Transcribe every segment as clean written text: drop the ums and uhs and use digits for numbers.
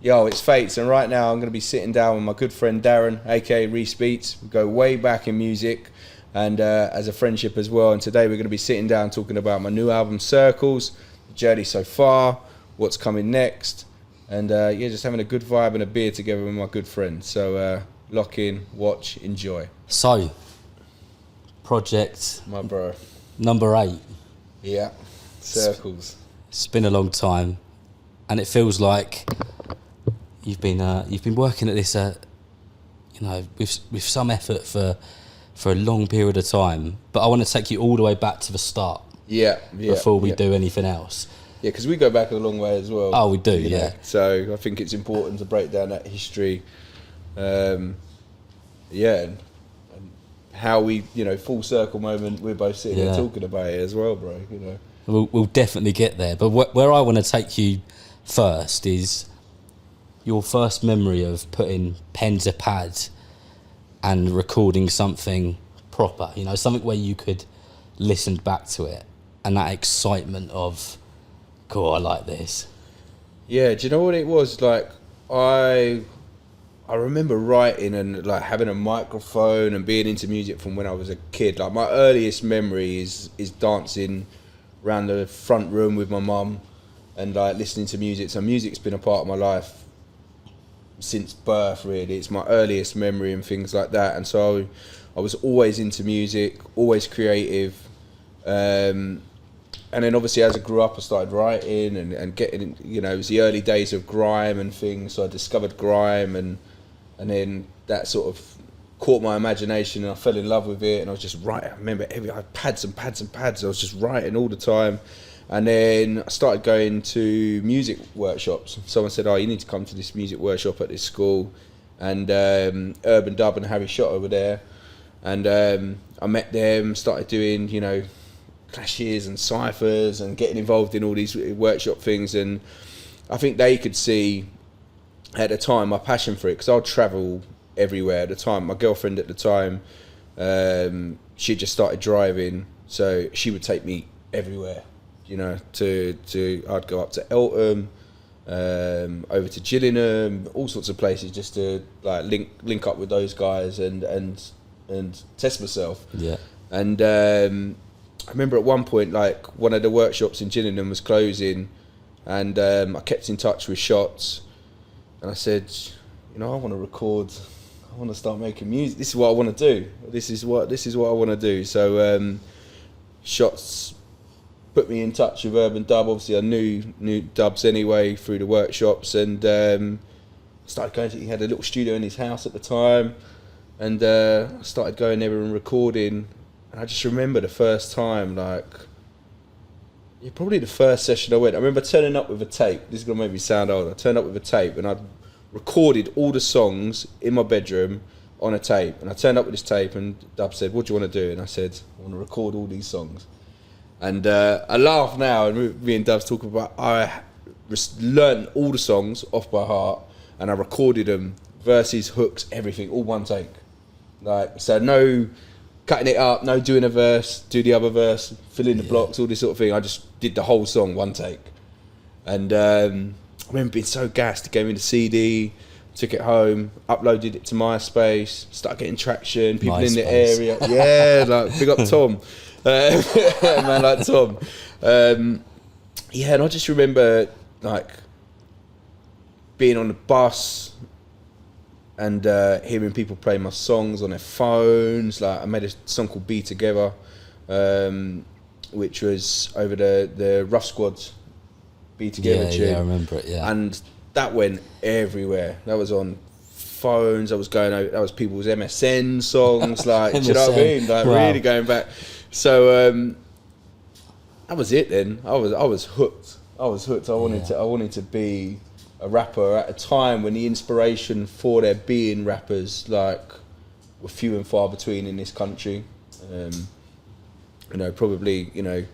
Yo, it's Fatez, and right now I'm going to be sitting down with my good friend Darren, aka Rees Beats. We go way back in music and as a friendship as well. And today we're going to be sitting down talking about my new album Circles, the journey so far, what's coming next, and just having a good vibe and a beer together with my good friend. So lock in, watch, enjoy. So, project My bro. number 8. Yeah, Circles. It's been a long time, and it feels like you've been working at this, with some effort for a long period of time. But I want to take you all the way back to the start. Yeah. Before we do anything else. Yeah, because we go back a long way as well. Oh, we do, you know? yeah. So I think it's important to break down that history. And how we, full circle moment, we're both sitting there talking about it as well, bro, We'll definitely get there. But where I want to take you first is your first memory of putting pen to pad and recording something proper, something where you could listen back to it, and that excitement of, cool, I like this. Yeah, do you know what it was? Like, I remember writing and like having a microphone and being into music from when I was a kid. Like, my earliest memory is dancing around the front room with my mum and like listening to music. So music's been a part of my life since birth, really. It's my earliest memory and things like that. And so I was always into music, always creative. And then obviously as I grew up, I started writing and getting, it was the early days of grime and things. So I discovered grime and then that sort of caught my imagination and I fell in love with it. And I was just writing. I remember I had pads and pads and pads. I was just writing all the time. And then I started going to music workshops. Someone said, you need to come to this music workshop at this school. And Urban Dub and Harry Shotter were there. And I met them, started doing, clashes and ciphers and getting involved in all these workshop things. And I think they could see at the time my passion for it, because I'd travel everywhere at the time. My girlfriend at the time, she just started driving, so she would take me everywhere. I'd go up to Eltham, over to Gillingham, all sorts of places, just to like link up with those guys and test myself. Yeah. And I remember at one point, like, one of the workshops in Gillingham was closing, and I kept in touch with Shots, and I said, I want to record. I want to start making music. This is what I want to do. This is what I want to do. So Shots put me in touch with Urban Dub. Obviously, I knew Dubs anyway through the workshops, and started going he had a little studio in his house at the time, and I started going there and recording. And I just remember the first time, probably the first session I went. I remember turning up with a tape. This is gonna make me sound old. I turned up with a tape, and I recorded all the songs in my bedroom on a tape. And I turned up with this tape, and Dub said, "What do you want to do?" And I said, "I want to record all these songs." And I laugh now, and me and Dubs talk about, I learned all the songs off by heart, and I recorded them, verses, hooks, everything, all one take. So no cutting it up, no doing a verse, do the other verse, fill in the blocks, all this sort of thing. I just did the whole song, one take. And I remember being so gassed, gave me the CD, took it home, uploaded it to MySpace, started getting traction, people in the area. Yeah, big up Tom. Man like Tom. And I just remember being on the bus and hearing people play my songs on their phones. I made a song called Be Together, which was over the Rough Squad's Be Together tune. Yeah, I remember it, yeah. And that went everywhere. That was on phones, that was going over, that was people's MSN songs, do you know what I mean? Wow. Really going back. So that was it then. I was hooked. I wanted to be a rapper at a time when the inspiration for there being rappers were few and far between in this country. Probably it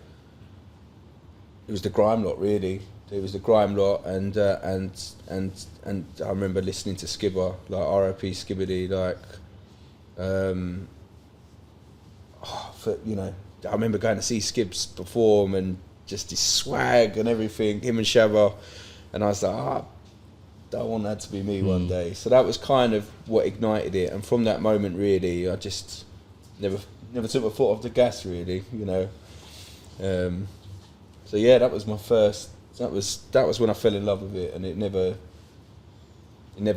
was the grime lot, really. It was the grime lot, and I remember listening to Skibber, R.I.P. Skibbity, I remember going to see Skibbs perform and just his swag and everything, him and Shabba, and I was like, I want that to be me one day. So that was kind of what ignited it. And from that moment, really, I just never took my foot off the gas, really, you know. So yeah, that was my first. That was when I fell in love with it, and it never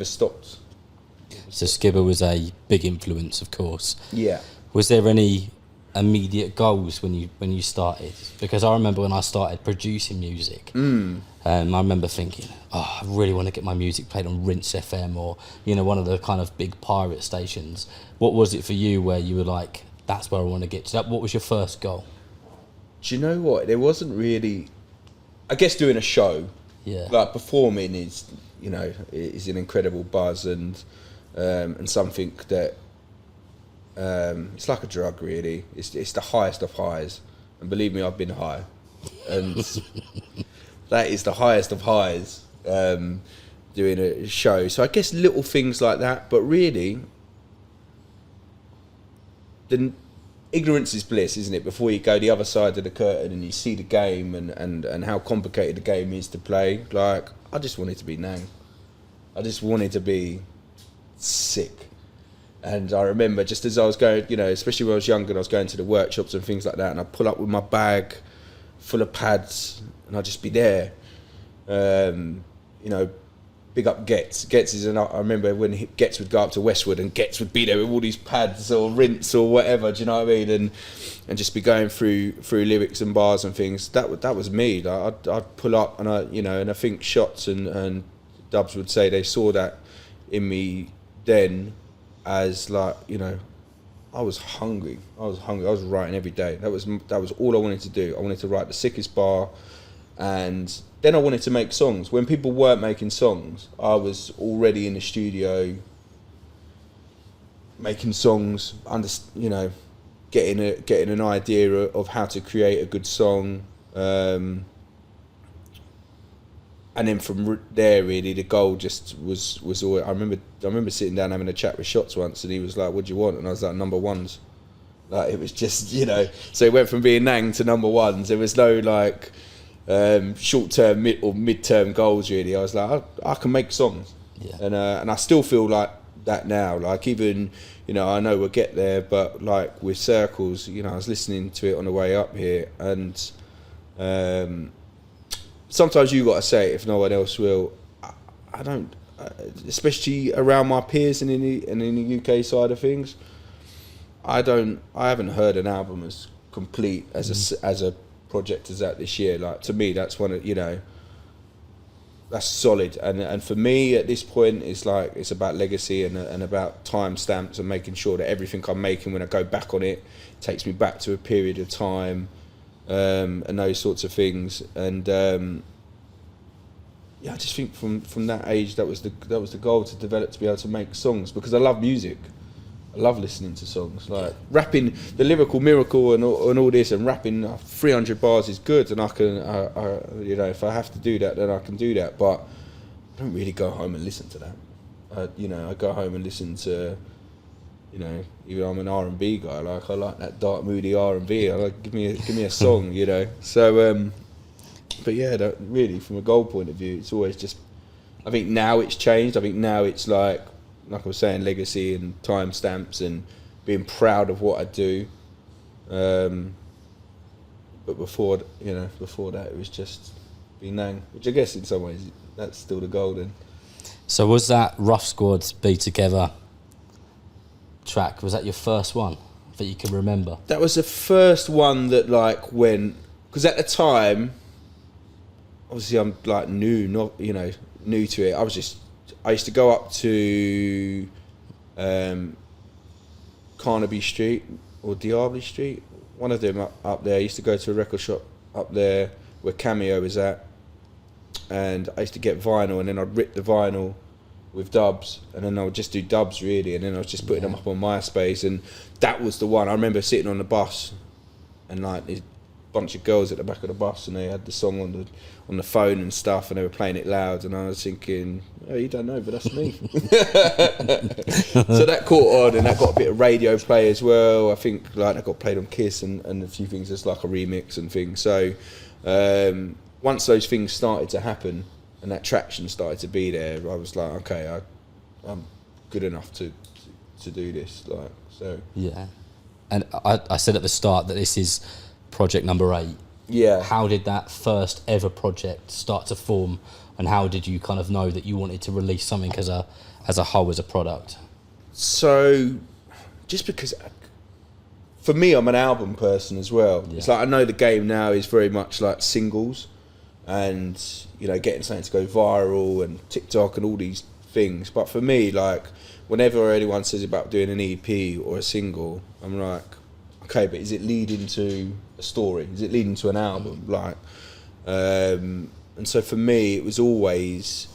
stopped. So Skibber was a big influence, of course. Yeah. Was there any immediate goals when you started? Because I remember when I started producing music, I remember thinking, I really want to get my music played on Rinse FM or, you know, one of the kind of big pirate stations. What was it for you where you were like, that's where I want to get to? That, what was your first goal? Do you know what? There wasn't really. I guess doing a show, like performing is, you know, is an incredible buzz and something that it's like a drug, really. It's the highest of highs, and believe me, I've been high, and that is the highest of highs. Doing a show, so I guess little things like that, but really, the ignorance is bliss, isn't it? Before you go the other side of the curtain and you see the game and how complicated the game is to play, like, I just wanted to be Nang. I just wanted to be sick. And I remember just as I was going, you know, especially when I was younger, and I was going to the workshops and things like that, and I'd pull up with my bag full of pads and I'd just be there. You know, big up Getz. Getz is I remember when Getz would go up to Westwood and Getz would be there with all these pads or Rinse or whatever, do you know what I mean? And just be going through lyrics and bars and things. That was me. Like, I'd pull up and I think Shots and Dubs would say they saw that in me then as, like, you know, I was hungry. I was writing every day. That was all I wanted to do. I wanted to write the sickest bar, and then I wanted to make songs. When people weren't making songs, I was already in the studio making songs, you know, getting an idea of how to create a good song. And then from there, really, the goal just was always. I remember sitting down having a chat with Shots once, and he was like, "What do you want?" And I was like, "Number ones." Like, it was just, you know. So it went from being Nang to number ones. There was no like short-term or mid-term goals, really. I was like, I can make songs, and I still feel like that now. Like, even, you know, I know we'll get there, but like with Circles, you know, I was listening to it on the way up here, and sometimes you got to say it if no one else will. I don't, especially around my peers and in the UK side of things. I haven't heard an album as complete as a project as that this year. Like, to me, that's one of, you know, that's solid. And for me at this point, it's like, it's about legacy and about timestamps and making sure that everything I'm making, when I go back on it, takes me back to a period of time. And those sorts of things, and I just think from that age, that was the goal, to develop, to be able to make songs, because I love music. I love listening to songs, like rapping, the lyrical miracle and all this, and rapping 300 bars is good, and I can, you know, if I have to do that, then I can do that. But I don't really go home and listen to that. You know, I go home and listen to, you know, even I'm an R&B guy. Like, I like that dark, moody R&B. I like, give me a song, you know. So, but yeah, that really, from a goal point of view, it's always just. I think now it's changed. I think now it's like I was saying, legacy and timestamps and being proud of what I do. But before that, it was just being Nang, which I guess in some ways that's still the goal then. So was that Rough Squad Be Together track, was that your first one that you can remember? That was the first one that, like, when, because at the time, obviously I'm like new to it. I used to go up to Carnaby Street or Diablo Street, one of them up there. I used to go to a record shop up there where Cameo was at, and I used to get vinyl, and then I'd rip the vinyl with dubs, and then I would just do dubs, really, and then I was just putting them up on MySpace, and that was the one. I remember sitting on the bus, and like this bunch of girls at the back of the bus, and they had the song on the phone and stuff, and they were playing it loud, and I was thinking, oh, you don't know, but that's me. So that caught on, and that got a bit of radio play as well. I think like that got played on Kiss and a few things, as like a remix and things. So once those things started to happen, and that traction started to be there, I was like, okay, I'm good enough to do this. Like, so. Yeah. And I said at the start that this is project number 8. Yeah. How did that first ever project start to form, and how did you kind of know that you wanted to release something as a whole, as a product? So, just because, for me, I'm an album person as well. Yeah. It's like, I know the game now is very much like singles, and getting something to go viral and TikTok and all these things. But for me, like, whenever anyone says about doing an EP or a single, I'm like, okay, but is it leading to a story? Is it leading to an album? Like, and so for me, it was always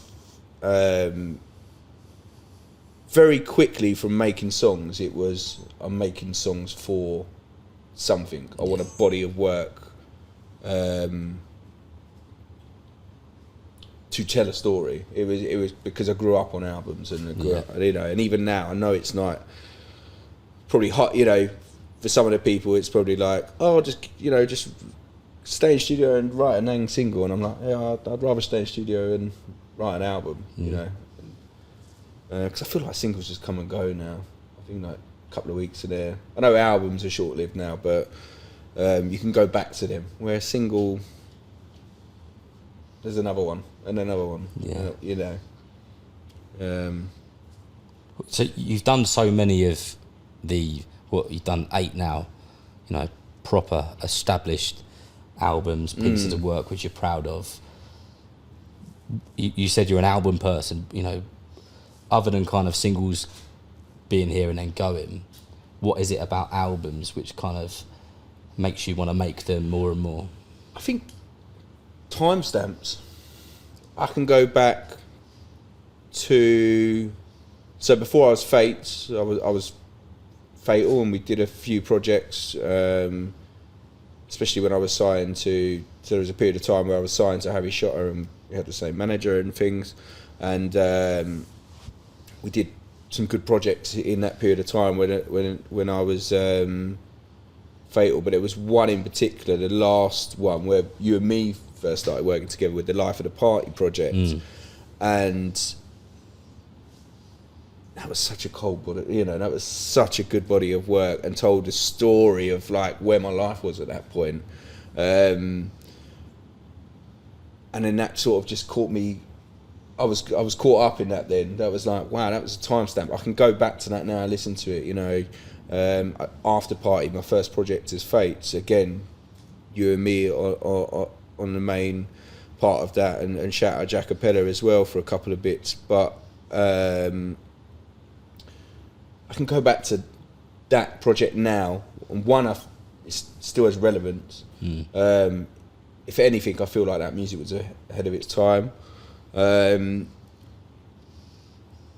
very quickly from making songs. It was, I'm making songs for something. I want a body of work to tell a story. It was because I grew up on albums, and I grew up, and even now I know it's not probably hot. For some of the people, it's probably like, oh, just stay in studio and write a dang single, and I'm like, yeah, I'd rather stay in studio and write an album, because I feel like singles just come and go now. I think like a couple of weeks are there. I know albums are short-lived now, but you can go back to them. Where a single, there's another one and another one. Yeah. So you've done so many of you've done 8 now, proper established albums, pieces of work which you're proud of. You said you're an album person, other than kind of singles being here and then going, what is it about albums which kind of makes you want to make them more and more? I think timestamps. I can go back to, so before I was Fates, I was Fatal, and we did a few projects, especially when I was signed to, so there was a period of time where I was signed to Harry Shotter, and we had the same manager and things, and we did some good projects in that period of time when I was Fatal. But it was one in particular, the last one, where you and me first started working together with the Life of the Party project, and that was such a cold body, that was such a good body of work, and told the story of like where my life was at that point. And then that sort of just caught me. I was caught up in that then. That was like, wow, that was a timestamp. I can go back to that now and listen to it, After Party, my first project is Fates. Again, you and me are on the main part of that, and shout out Jacapella as well for a couple of bits. But I can go back to that project now, and it still has relevance. If anything, I feel like that music was ahead of its time. But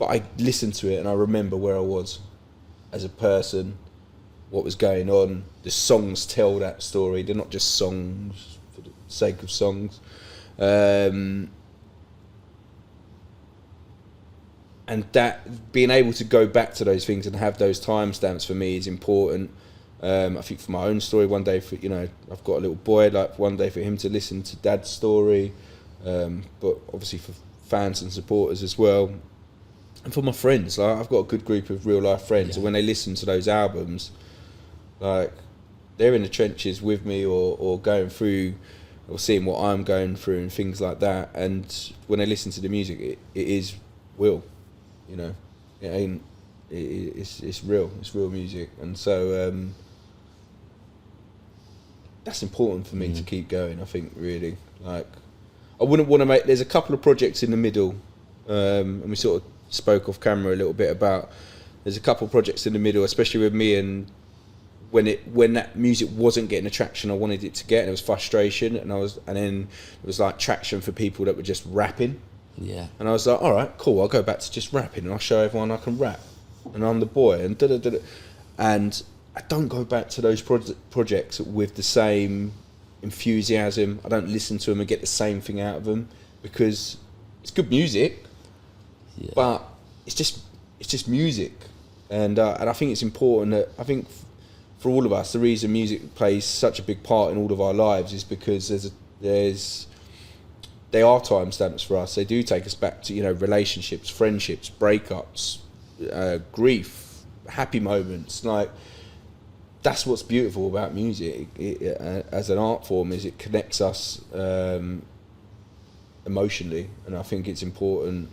I listened to it and I remember where I was as a person, what was going on. The songs tell that story. They're not just songs for the sake of songs. And that, being able to go back to those things and have those timestamps for me is important. I think for my own story, one day for, I've got a little boy, like one day for him to listen to Dad's story, but obviously for fans and supporters as well. And for my friends, like I've got a good group of real life friends, and when they listen to those albums, like they're in the trenches with me or going through or seeing what I'm going through and things like that. And when they listen to the music, it is real, it ain't, it's real, it's real music. And so that's important for me to keep going, I think, really. Like, I wouldn't want to make, there's a couple of projects in the middle, and we sort of spoke off camera a little bit about, there's a couple of projects in the middle, especially with me, and when that music wasn't getting the traction I wanted it to get, and it was frustration, and then it was like traction for people that were just rapping. Yeah. And I was like, all right, cool, I'll go back to just rapping, and I'll show everyone I can rap, and I'm the boy, and da-da-da-da. And I don't go back to those projects with the same enthusiasm. I don't listen to them and get the same thing out of them, because it's good music, but it's just music. And I think it's important that, I think for all of us, the reason music plays such a big part in all of our lives is because there's they are timestamps for us. They do take us back to, you know, relationships, friendships, breakups, grief, happy moments. Like, that's what's beautiful about music as an art form, is it connects us emotionally, and I think it's important.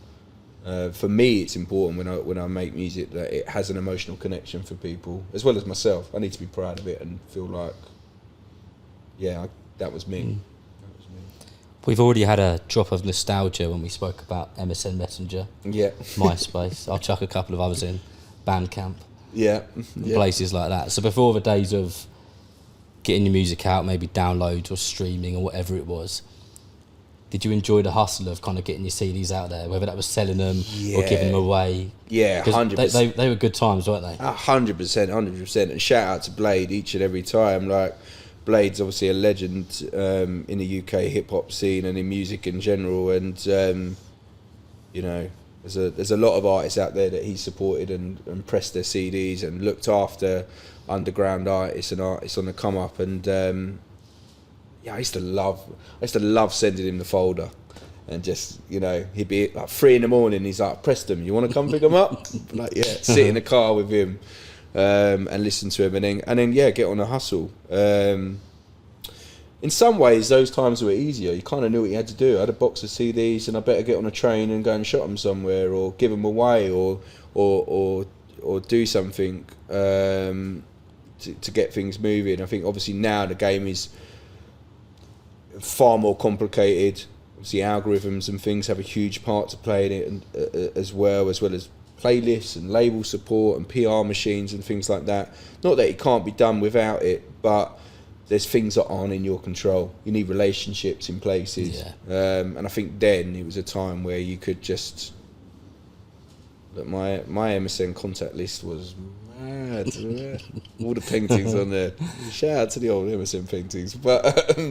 For me, it's important when I make music that it has an emotional connection for people, as well as myself. I need to be proud of it and feel like, that was me. That was me. We've already had a drop of nostalgia when we spoke about MSN Messenger, Yeah. MySpace. I'll chuck a couple of others in, Bandcamp, Yeah. places like that. So before the days of getting your music out, maybe downloads or streaming or whatever it was, did you enjoy the hustle of kind of getting your CDs out there, whether that was selling them or giving them away? Yeah, 100%. They were good times, weren't they? 100%. And shout out to Blade each and every time. Like, Blade's obviously a legend in the UK hip hop scene and in music in general. And you know, there's a lot of artists out there that he supported and pressed their CDs and looked after underground artists and artists on the come up. And I used to love sending him the folder, and just, you know, he'd be like 3 a.m. He's like, Preston, you want to come pick him up? Like, yeah, sit in the car with him and listen to him, and then get on a hustle. In some ways, those times were easier. You kind of knew what you had to do. I had a box of CDs, and I better get on a train and go and shot them somewhere, or give them away, or do something to get things moving. I think obviously now the game is far more complicated. Obviously algorithms and things have a huge part to play in it, and as well as playlists and label support and PR machines and things like that. Not that it can't be done without it, but there's things that aren't in your control. You need relationships in places. And I think then it was a time where you could just look, my MSN contact list was mad. All the paintings on there. Shout out to the old MSN paintings. But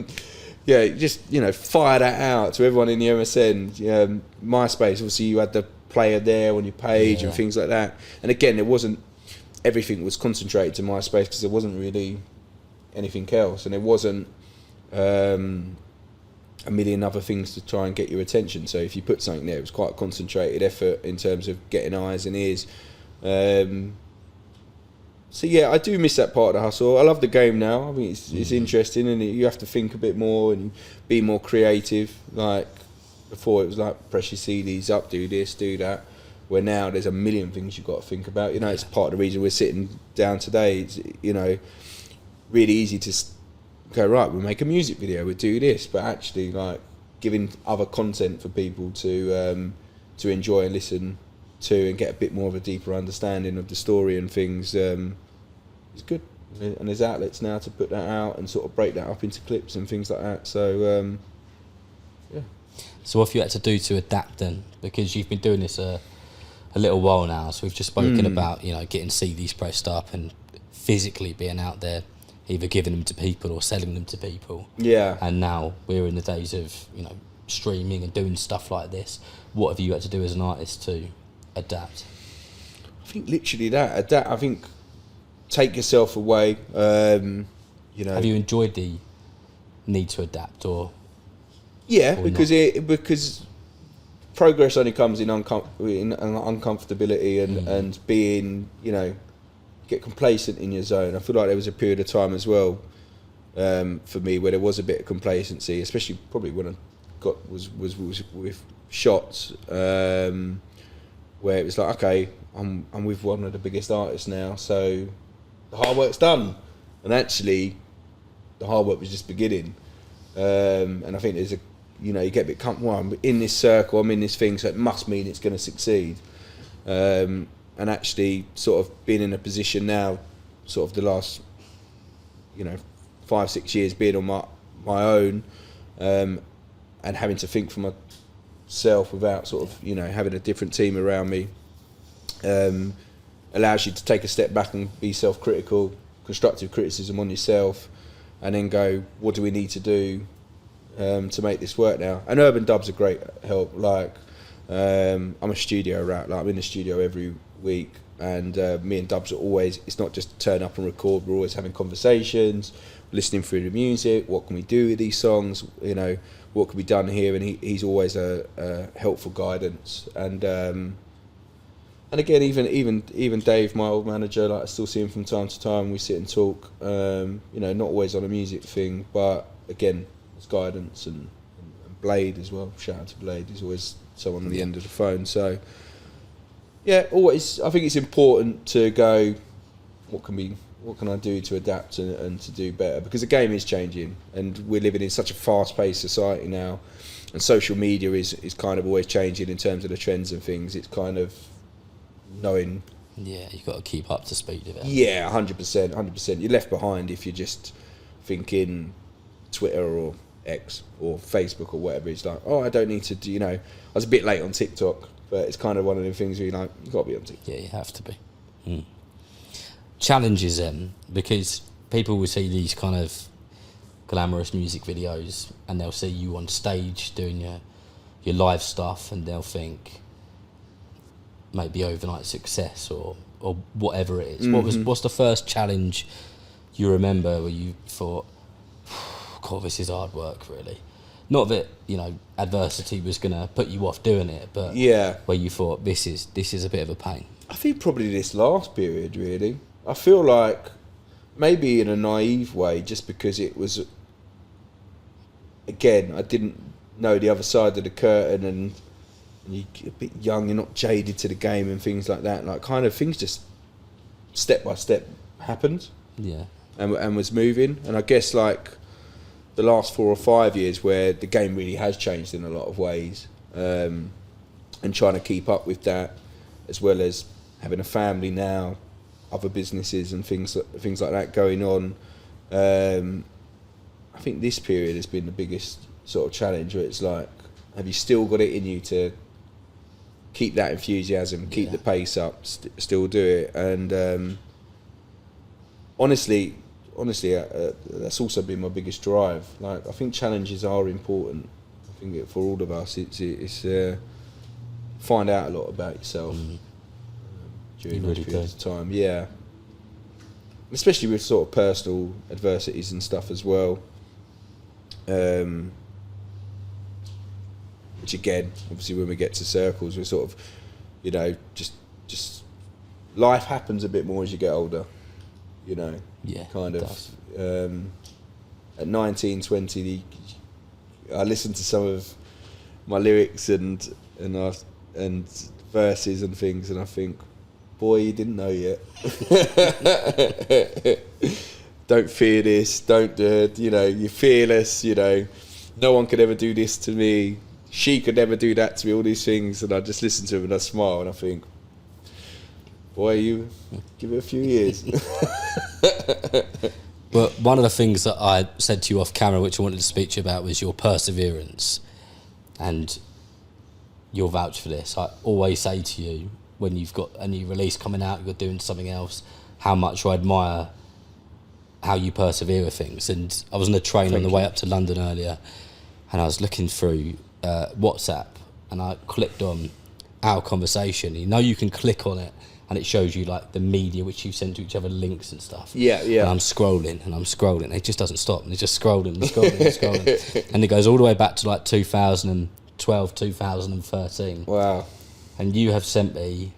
just, you know, fire that out to everyone in the MSN. MySpace, obviously you had the player there on your page and things like that. And again, everything was concentrated to MySpace because there wasn't really anything else, and there wasn't a million other things to try and get your attention. So if you put something there, it was quite a concentrated effort in terms of getting eyes and ears. So yeah, I do miss that part of the hustle. I love the game now. I mean, it's interesting, and you have to think a bit more and be more creative. Like before, it was like press your CDs up, do this, do that. Where now there's a million things you've got to think about. You know, it's part of the reason we're sitting down today. It's, you know, really easy to go, right, we'll make a music video, we'll do this, but actually like giving other content for people to enjoy and listen to and get a bit more of a deeper understanding of the story and things is good. And there's outlets now to put that out and sort of break that up into clips and things like that. So So what have you had to do to adapt then? Because you've been doing this a little while now, so we've just spoken about, you know, getting CDs pressed up and physically being out there, either giving them to people or selling them to people. Yeah. And now we're in the days of, you know, streaming and doing stuff like this. What have you had to do as an artist to adapt? I think literally that. Adapt. I think take yourself away. You know. Have you enjoyed the need to adapt, or? Yeah, because progress only comes in uncomfortability and being, you know, get complacent in your zone. I feel like there was a period of time as well for me where there was a bit of complacency, especially probably when I was with shots, where it was like, okay, I'm with one of the biggest artists now, so the hard work's done, and actually the hard work was just beginning. And I think there's you get a bit comfortable. Well, I'm in this circle, I'm in this thing, so it must mean it's going to succeed. And actually sort of being in a position now, sort of the last, 5-6 years being on my own, and having to think for myself without sort of, having a different team around me, allows you to take a step back and be self-critical, constructive criticism on yourself, and then go, what do we need to do to make this work now? And urban dub's a great help. Like, I'm a studio rat. Like I'm in the studio every week, and me and Dubs are always. It's not just turn up and record. We're always having conversations, listening through the music. What can we do with these songs? You know, what can be done here? And he's always a helpful guidance. And again, even Dave, my old manager, like I still see him from time to time. We sit and talk. You know, not always on a music thing, but again, it's guidance and Blade as well. Shout out to Blade. He's always someone on the end of the phone. So yeah, always. I think it's important to go. What can I do to adapt and to do better? Because the game is changing, and we're living in such a fast-paced society now, and social media is kind of always changing in terms of the trends and things. It's kind of knowing. Yeah, you've got to keep up to speed with it. Yeah, 100%. You're left behind if you're just thinking Twitter or X or Facebook or whatever. It's like, oh, I don't need to do, you know, I was a bit late on TikTok, but it's kind of one of them things where you're like, you've got to be on TikTok. Yeah, you have to be. Challenges then, because people will see these kind of glamorous music videos and they'll see you on stage doing your live stuff, and they'll think maybe overnight success or whatever it is. What's the first challenge you remember where you thought, God, this is hard work, really? Not that, you know, adversity was going to put you off doing it, but yeah, where you thought, this is a bit of a pain. I think probably this last period, really. I feel like maybe in a naive way, just because it was, again, I didn't know the other side of the curtain, and you're a bit young, you're not jaded to the game and things like that. Like, kind of things just step by step happened. Yeah. And was moving. And I guess, like, the last 4 or 5 years where the game really has changed in a lot of ways, and trying to keep up with that, as well as having a family now, other businesses and things like that going on. I think this period has been the biggest sort of challenge, where it's like, have you still got it in you to keep that enthusiasm, keep the pace up, still do it? And honestly, that's also been my biggest drive. Like, I think challenges are important. I think for all of us, it's find out a lot about yourself during those periods of time. Yeah, especially with sort of personal adversities and stuff as well. Which again, obviously, when we get to circles, we're sort of, you know, just life happens a bit more as you get older. You know, kind of. At 19, 20, I listened to some of my lyrics and verses and things, and I think, boy, you didn't know yet. Don't fear this. Don't do it. You know, you're fearless. You know, no one could ever do this to me. She could never do that to me. All these things, and I just listen to them and I smile and I think, boy, you give it a few years. But one of the things that I said to you off camera, which I wanted to speak to you about, was your perseverance. And you'll vouch for this. I always say to you, when you've got a new release coming out, you're doing something else, how much I admire how you persevere with things. And I was on the train on the way up to London earlier, and I was looking through WhatsApp, and I clicked on our conversation. You know, you can click on it and it shows you like the media which you send to each other, links and stuff. Yeah. And I'm scrolling. It just doesn't stop, and it's just scrolling and scrolling. And it goes all the way back to like 2012, 2013. Wow. And you have sent me,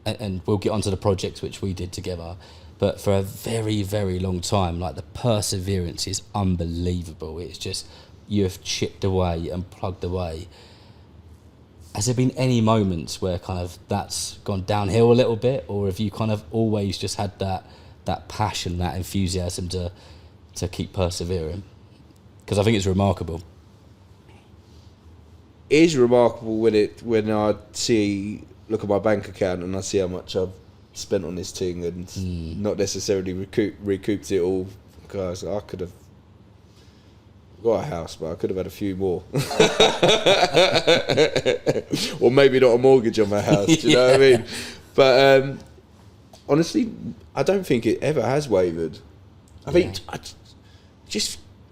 and we'll get onto the projects which we did together, but for a very, very long time, like, the perseverance is unbelievable. It's just, you have chipped away and plugged away. Has there been any moments where kind of that's gone downhill a little bit, or have you kind of always just had that passion, that enthusiasm to keep persevering? Because I think it's remarkable. It is remarkable when I look at my bank account and I see how much I've spent on this thing and not necessarily recouped it all. Because I could have got a house, but I could have had a few more. Or maybe not a mortgage on my house, do you know what I mean? But honestly, I don't think it ever has wavered. I think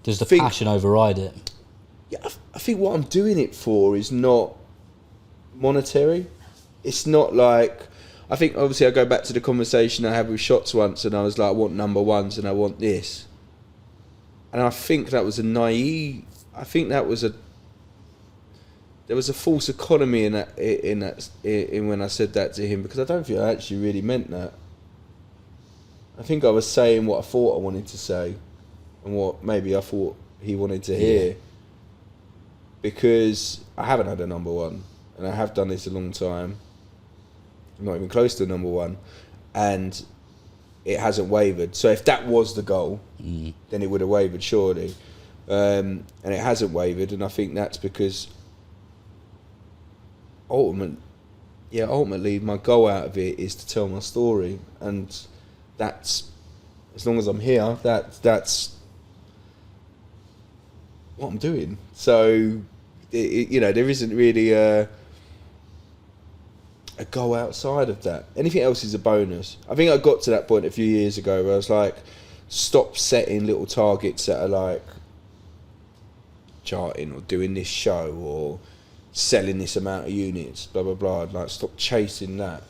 does the passion override it? Yeah, I think what I'm doing it for is not monetary. It's not like, I think obviously I go back to the conversation I had with Shots once, and I was like, I want number ones and I want this. And I think that was a naive, I think that was there was a false economy in when I said that to him, because I don't think I actually really meant that. I think I was saying what I thought I wanted to say and what maybe I thought he wanted to hear. Because I haven't had a number one, and I have done this a long time. I'm not even close to a number one, and it hasn't wavered. So if that was the goal, then it would have wavered surely, and it hasn't wavered. And I think that's because ultimately my goal out of it is to tell my story, and that's, as long as I'm here, that's what I'm doing. So there isn't really a goal outside of that. Anything else is a bonus. I think I got to that point a few years ago where I was like, stop setting little targets that are like charting or doing this show or selling this amount of units, blah blah blah. Like, stop chasing that.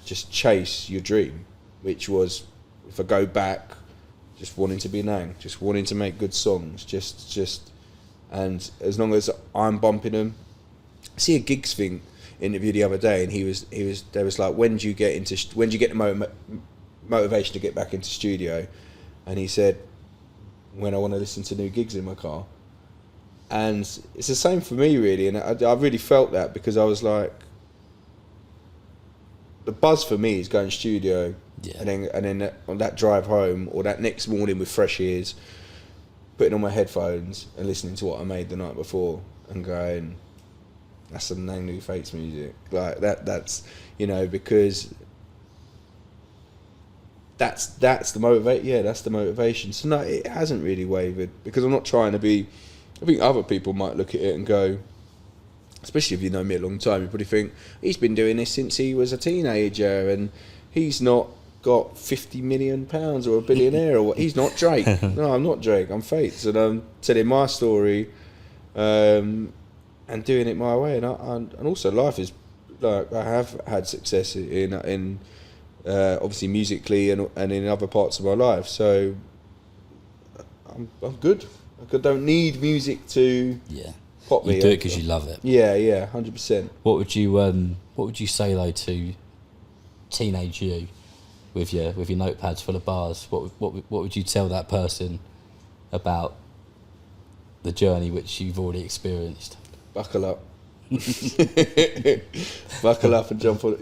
Just chase your dream, which was, if I go back, just wanting to be known, just wanting to make good songs, just and as long as I'm bumping them. I see a gigs thing interview the other day, and there was like, when do you get the motivation to get back into studio? And he said, when I want to listen to new gigs in my car. And it's the same for me, really, and I really felt that, because I was like, the buzz for me is going studio, and then on that drive home or that next morning with fresh ears, putting on my headphones and listening to what I made the night before and going, that's some New Fates music. Like that's because that's the that's the motivation. So no, it hasn't really wavered, because I'm not trying to be, I think other people might look at it and go, especially if you know me a long time, you probably think, he's been doing this since he was a teenager and he's not got £50 million or a billionaire, or what. He's not Drake. No, I'm not Drake, I'm Fates, and I'm telling my story and doing it my way. And also life is, like, I have had success in obviously musically and in other parts of my life, so I'm good. I don't need music to pop me. You do it because you love it. Yeah, 100%. What would you say though to teenage you with your notepads full of bars? What would you tell that person about the journey which you've already experienced? Buckle up. Buckle up and jump on.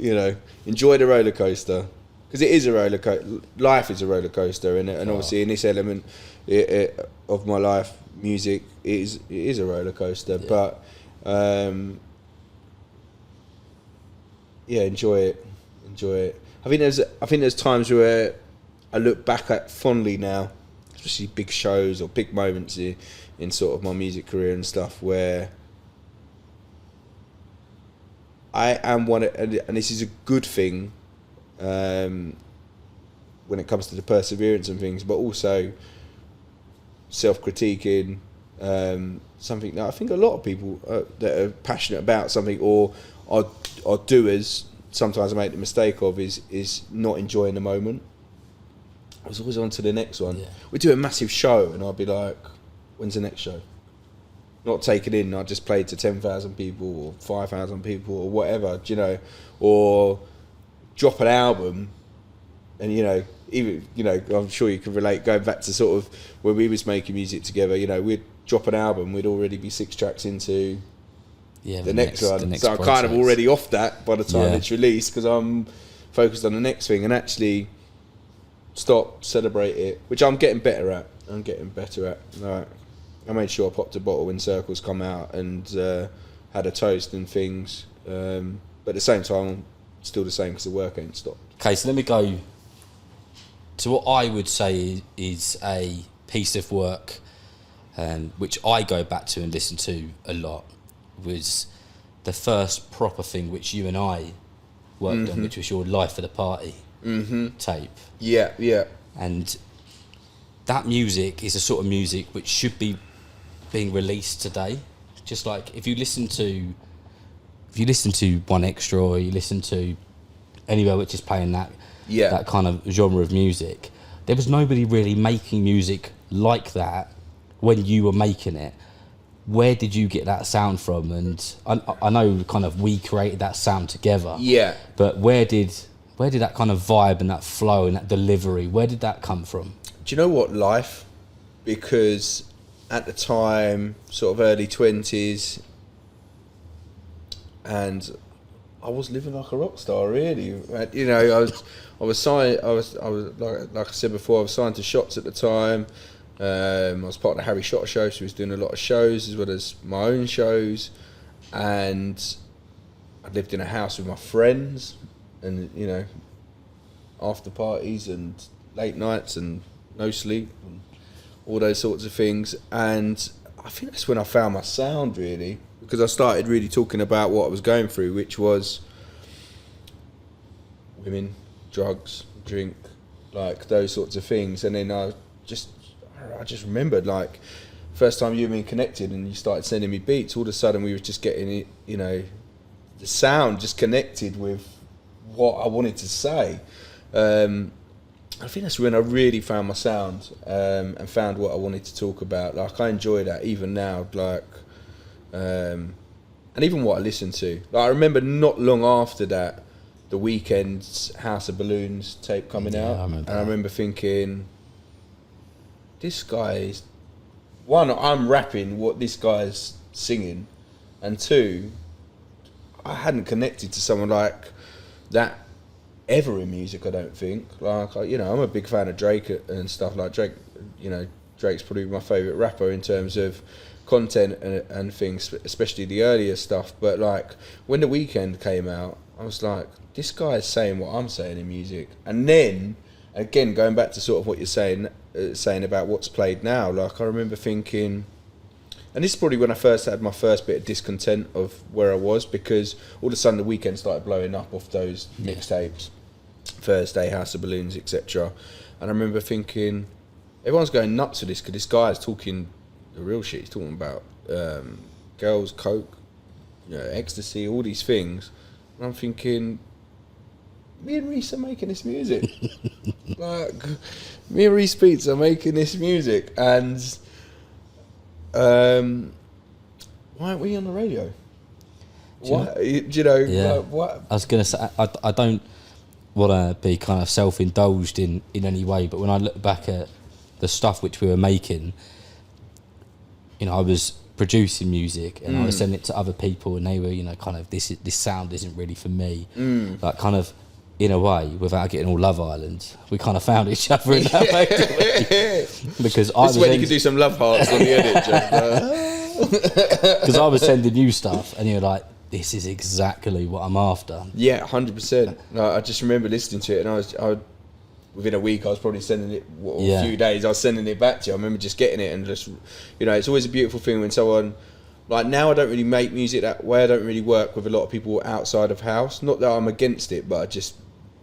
Enjoy the roller coaster, because it is a roller coaster. Life is a roller coaster, and obviously in this element of my life, music it is a roller coaster. Yeah. But enjoy it. I think there's times where I look back at fondly now, especially big shows or big moments in sort of my music career and stuff, where I am and this is a good thing when it comes to the perseverance and things, but also self-critiquing, something that I think a lot of people that are passionate about something or are doers, sometimes I make the mistake of is not enjoying the moment. I was always on to the next one. Yeah. We do a massive show and I'll be like, when's the next show? Not taken in, I just played to 10,000 people or 5,000 people or whatever, or drop an album and, even, I'm sure you can relate, going back to sort of when we was making music together, we'd drop an album, we'd already be 6 tracks into the next one. So I'm kind of already off that by the time it's released, because I'm focused on the next thing, and actually stop, celebrate it, which I'm getting better at. Like, I made sure I popped a bottle when Circles come out and had a toast and things, but at the same time I'm still the same because the work ain't stopped. Okay, so let me go to what I would say is a piece of work which I go back to and listen to a lot, was the first proper thing which you and I worked on, which was your Life of the Party tape. Yeah. And that music is a sort of music which should be being released today. Just like if you listen to if you listen to One Extra or you listen to anywhere which is playing that kind of genre of music, there was nobody really making music like that when you were making it. Where did you get that sound from? And I know kind of we created that sound together. Yeah. But where did that kind of vibe and that flow and that delivery, where did that come from? Do you know what? Life. Because at the time, sort of early 20s, and I was living like a rock star, really. You know, I was signed. I was like I said before, I was signed to Shots at the time. I was part of the Harry Shotter show, so he was doing a lot of shows as well as my own shows, and I lived in a house with my friends, and you know, after parties and late nights and no sleep, and all those sorts of things. And I think that's when I found my sound, really, because I started really talking about what I was going through, which was women, drugs, drink, like those sorts of things. And then I just remembered, like, first time you and me connected and you started sending me beats, all of a sudden we were just getting it, you know, the sound just connected with what I wanted to say. I think that's when I really found my sound, and found what I wanted to talk about. Like, I enjoy that even now, like, and even what I listen to. Like, I remember not long after that, The Weeknd's House of Balloons tape coming out, I remember thinking, this guy is, one, I'm rapping what this guy's singing, and two, I hadn't connected to someone like that ever in music, I don't think. Like, you know, I'm a big fan of Drake and stuff. Like, Drake, you know, Drake's probably my favourite rapper in terms of content and things, especially the earlier stuff. But like, when The Weeknd came out, I was like, this guy is saying what I'm saying in music. And then, again, going back to sort of what you're saying about what's played now, like, I remember thinking, and this is probably when I first had my first bit of discontent of where I was, because all of a sudden The Weeknd started blowing up off those mixtapes, Thursday, House of Balloons, etc. And I remember thinking, everyone's going nuts for this because this guy is talking the real shit. He's talking about girls, coke, you know, ecstasy, all these things. And I'm thinking, me and Rees are making this music. Like, me and Rees Beats are making this music, and why aren't we on the radio? Why, do you know? Yeah. Like, what? I was gonna say, I don't want to be kind of self-indulged in any way, but when I look back at the stuff which we were making, you know, I was producing music and I was sending it to other people, and they were, you know, kind of, this sound isn't really for me. Like, kind of, in a way, without getting all Love Island, we kind of found each other in that way. Because I was when you could do some love hearts on the edit, because I was sending you stuff, and you're like, this is exactly what I'm after. Yeah, 100%. No, I just remember listening to it, and I would, within a week, I was probably sending it, a few days, I was sending it back to you. I remember just getting it and just, you know, it's always a beautiful thing when someone, like, now I don't really make music that way. I don't really work with a lot of people outside of house. Not that I'm against it, but I just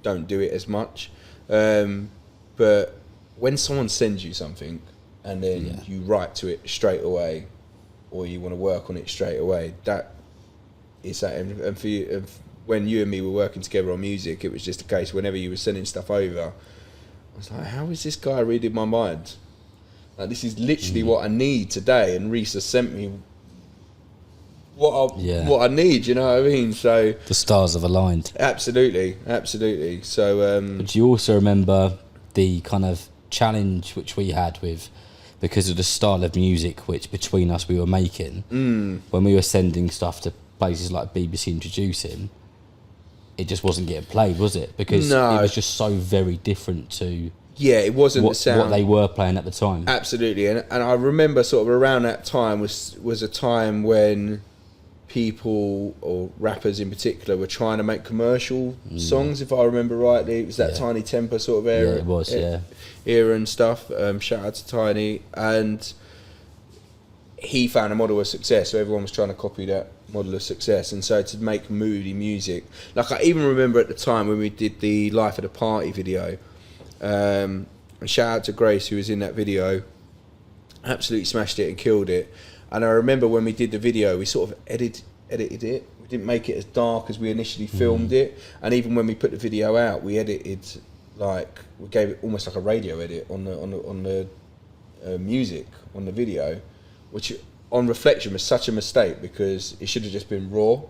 don't do it as much. But when someone sends you something and then you write to it straight away, or you want to work on it straight away, that is that. And for you, when you and me were working together on music, it was just a case, whenever you were sending stuff over, I was like, how is this guy reading my mind? Like, this is literally what I need today, and Rees has sent me what I need, you know what I mean? So the stars have aligned. Absolutely. So but do you also remember the kind of challenge which we had with, because of the style of music which between us we were making, when we were sending stuff to places like BBC Introducing, it just wasn't getting played, was it? Because it was just so very different to it wasn't the sound what they were playing at the time. Absolutely. And I remember sort of around that time was a time when people, or rappers in particular, were trying to make commercial songs, if I remember rightly. It was that Tiny Temper sort of era. Yeah, it was, era and stuff. Shout out to Tiny. And he found a model of success, so everyone was trying to copy that model of success. And so to make moody music, like, I even remember at the time when we did the Life of the Party video, and shout out to Grace, who was in that video, absolutely smashed it and killed it. And I remember when we did the video, we sort of edited it. We didn't make it as dark as we initially filmed it. And even when we put the video out, we edited, like, we gave it almost like a radio edit on the music on the video, which on reflection was such a mistake, because it should have just been raw,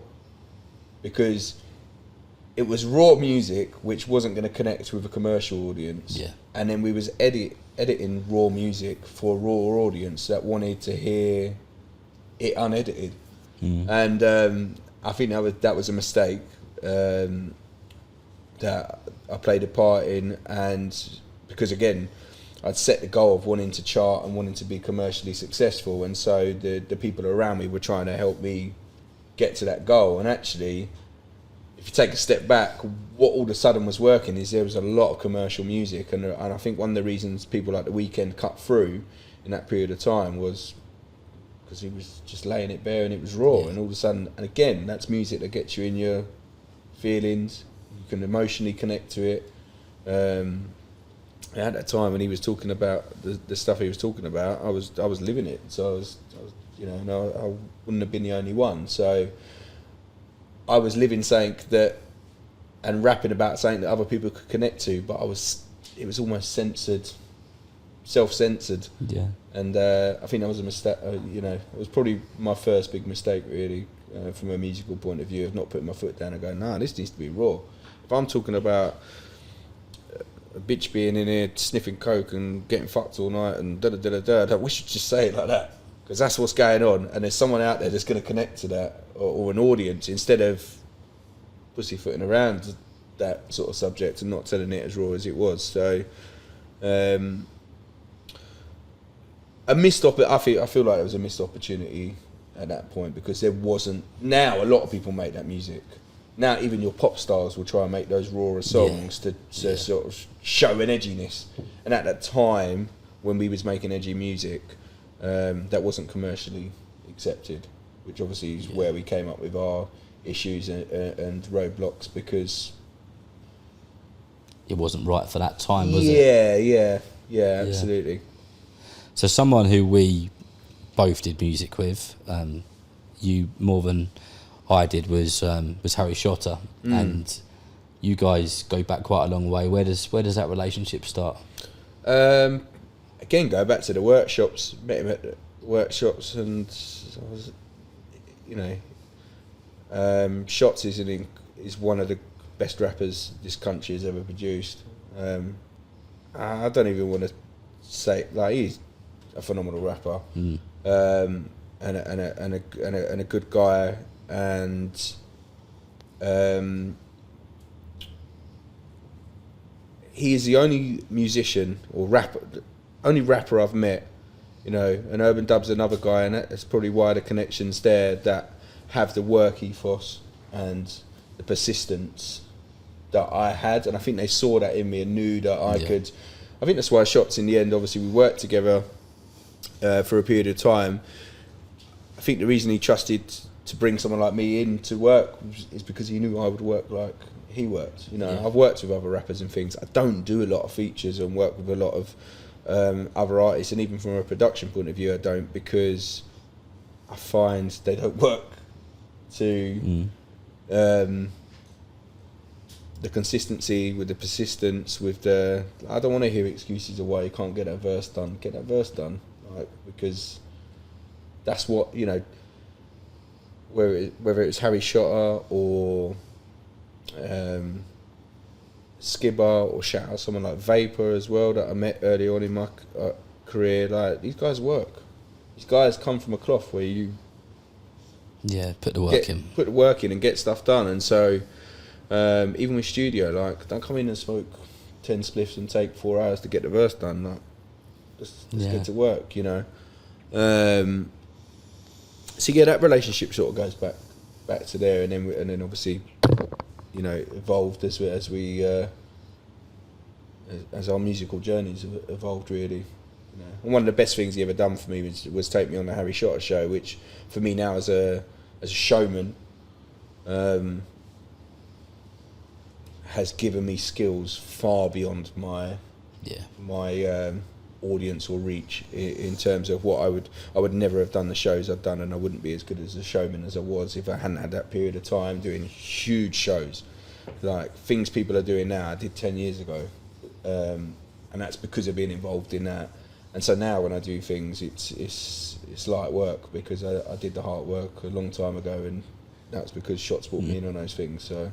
because it was raw music which wasn't going to connect with a commercial audience. Yeah. And then we was editing raw music for a raw audience that wanted to hear it unedited. And I think that was a mistake that I played a part in, and because again, I'd set the goal of wanting to chart and wanting to be commercially successful, and so the people around me were trying to help me get to that goal. And actually, if you take a step back, what all of a sudden was working is there was a lot of commercial music, and I think one of the reasons people like The Weeknd cut through in that period of time was because he was just laying it bare and it was raw. And all of a sudden, and again, that's music that gets you in your feelings. You can emotionally connect to it. At that time when he was talking about the stuff he was talking about, I was living it. So I was I wouldn't have been the only one. So I was living something that, and rapping about something that other people could connect to, but it was almost censored, self-censored. Yeah. And I think that was a mistake. It was probably my first big mistake, really, from a musical point of view, of not putting my foot down and going, nah, this needs to be raw. If I'm talking about a bitch being in here sniffing coke and getting fucked all night and da-da-da-da-da, we should just say it like that, because that's what's going on, and there's someone out there that's going to connect to that, or an audience, instead of pussyfooting around that sort of subject and not telling it as raw as it was. So I feel like it was a missed opportunity at that point, because there wasn't. Now a lot of people make that music. Now even your pop stars will try and make those rawer songs to sort of show an edginess. And at that time, when we was making edgy music, that wasn't commercially accepted, which obviously is where we came up with our issues and roadblocks, because it wasn't right for that time, was it? Yeah, absolutely. So someone who we both did music with, you more than I did, was Harry Shotter, and you guys go back quite a long way. Where does that relationship start? Again, go back to the workshops. Met him at the workshops, and I was, Shots is one of the best rappers this country has ever produced. I don't even want to say, like, he's a phenomenal rapper, and a good guy, and he is the only musician or only rapper I've met, and Urban Dub's another guy, and that's probably why the connections there, that have the work ethos and the persistence that I had, and I think they saw that in me and knew that I could. I think that's why Shots, in the end, obviously we worked together for a period of time. I think the reason he trusted to bring someone like me in to work is because he knew I would work like he worked. I've worked with other rappers and things. I don't do a lot of features and work with a lot of other artists, and even from a production point of view, I don't, because I find they don't work to the consistency, with the persistence, with the. I don't want to hear excuses of why you can't get that verse done. Get that verse done, because that's what whether it's Harry Shotter or Skibber, or shout out someone like Vapor as well, that I met early on in my career. Like, these guys work. These guys come from a cloth where you put the work in and get stuff done. And so even with studio, like, don't come in and smoke 10 spliffs and take 4 hours to get the verse done. Like, just get to work, So that relationship sort of goes back to there, and then obviously, evolved as our musical journeys evolved, really. And one of the best things he ever done for me was take me on the Harry Shotter show, which for me now as a showman has given me skills far beyond my audience or reach in terms of what I would never have done the shows I've done, and I wouldn't be as good as a showman as I was if I hadn't had that period of time doing huge shows, like things people are doing now I did 10 years ago, and that's because of being involved in that. And so now when I do things, it's light work because I did the hard work a long time ago, and that's because Shots brought me in on those things. So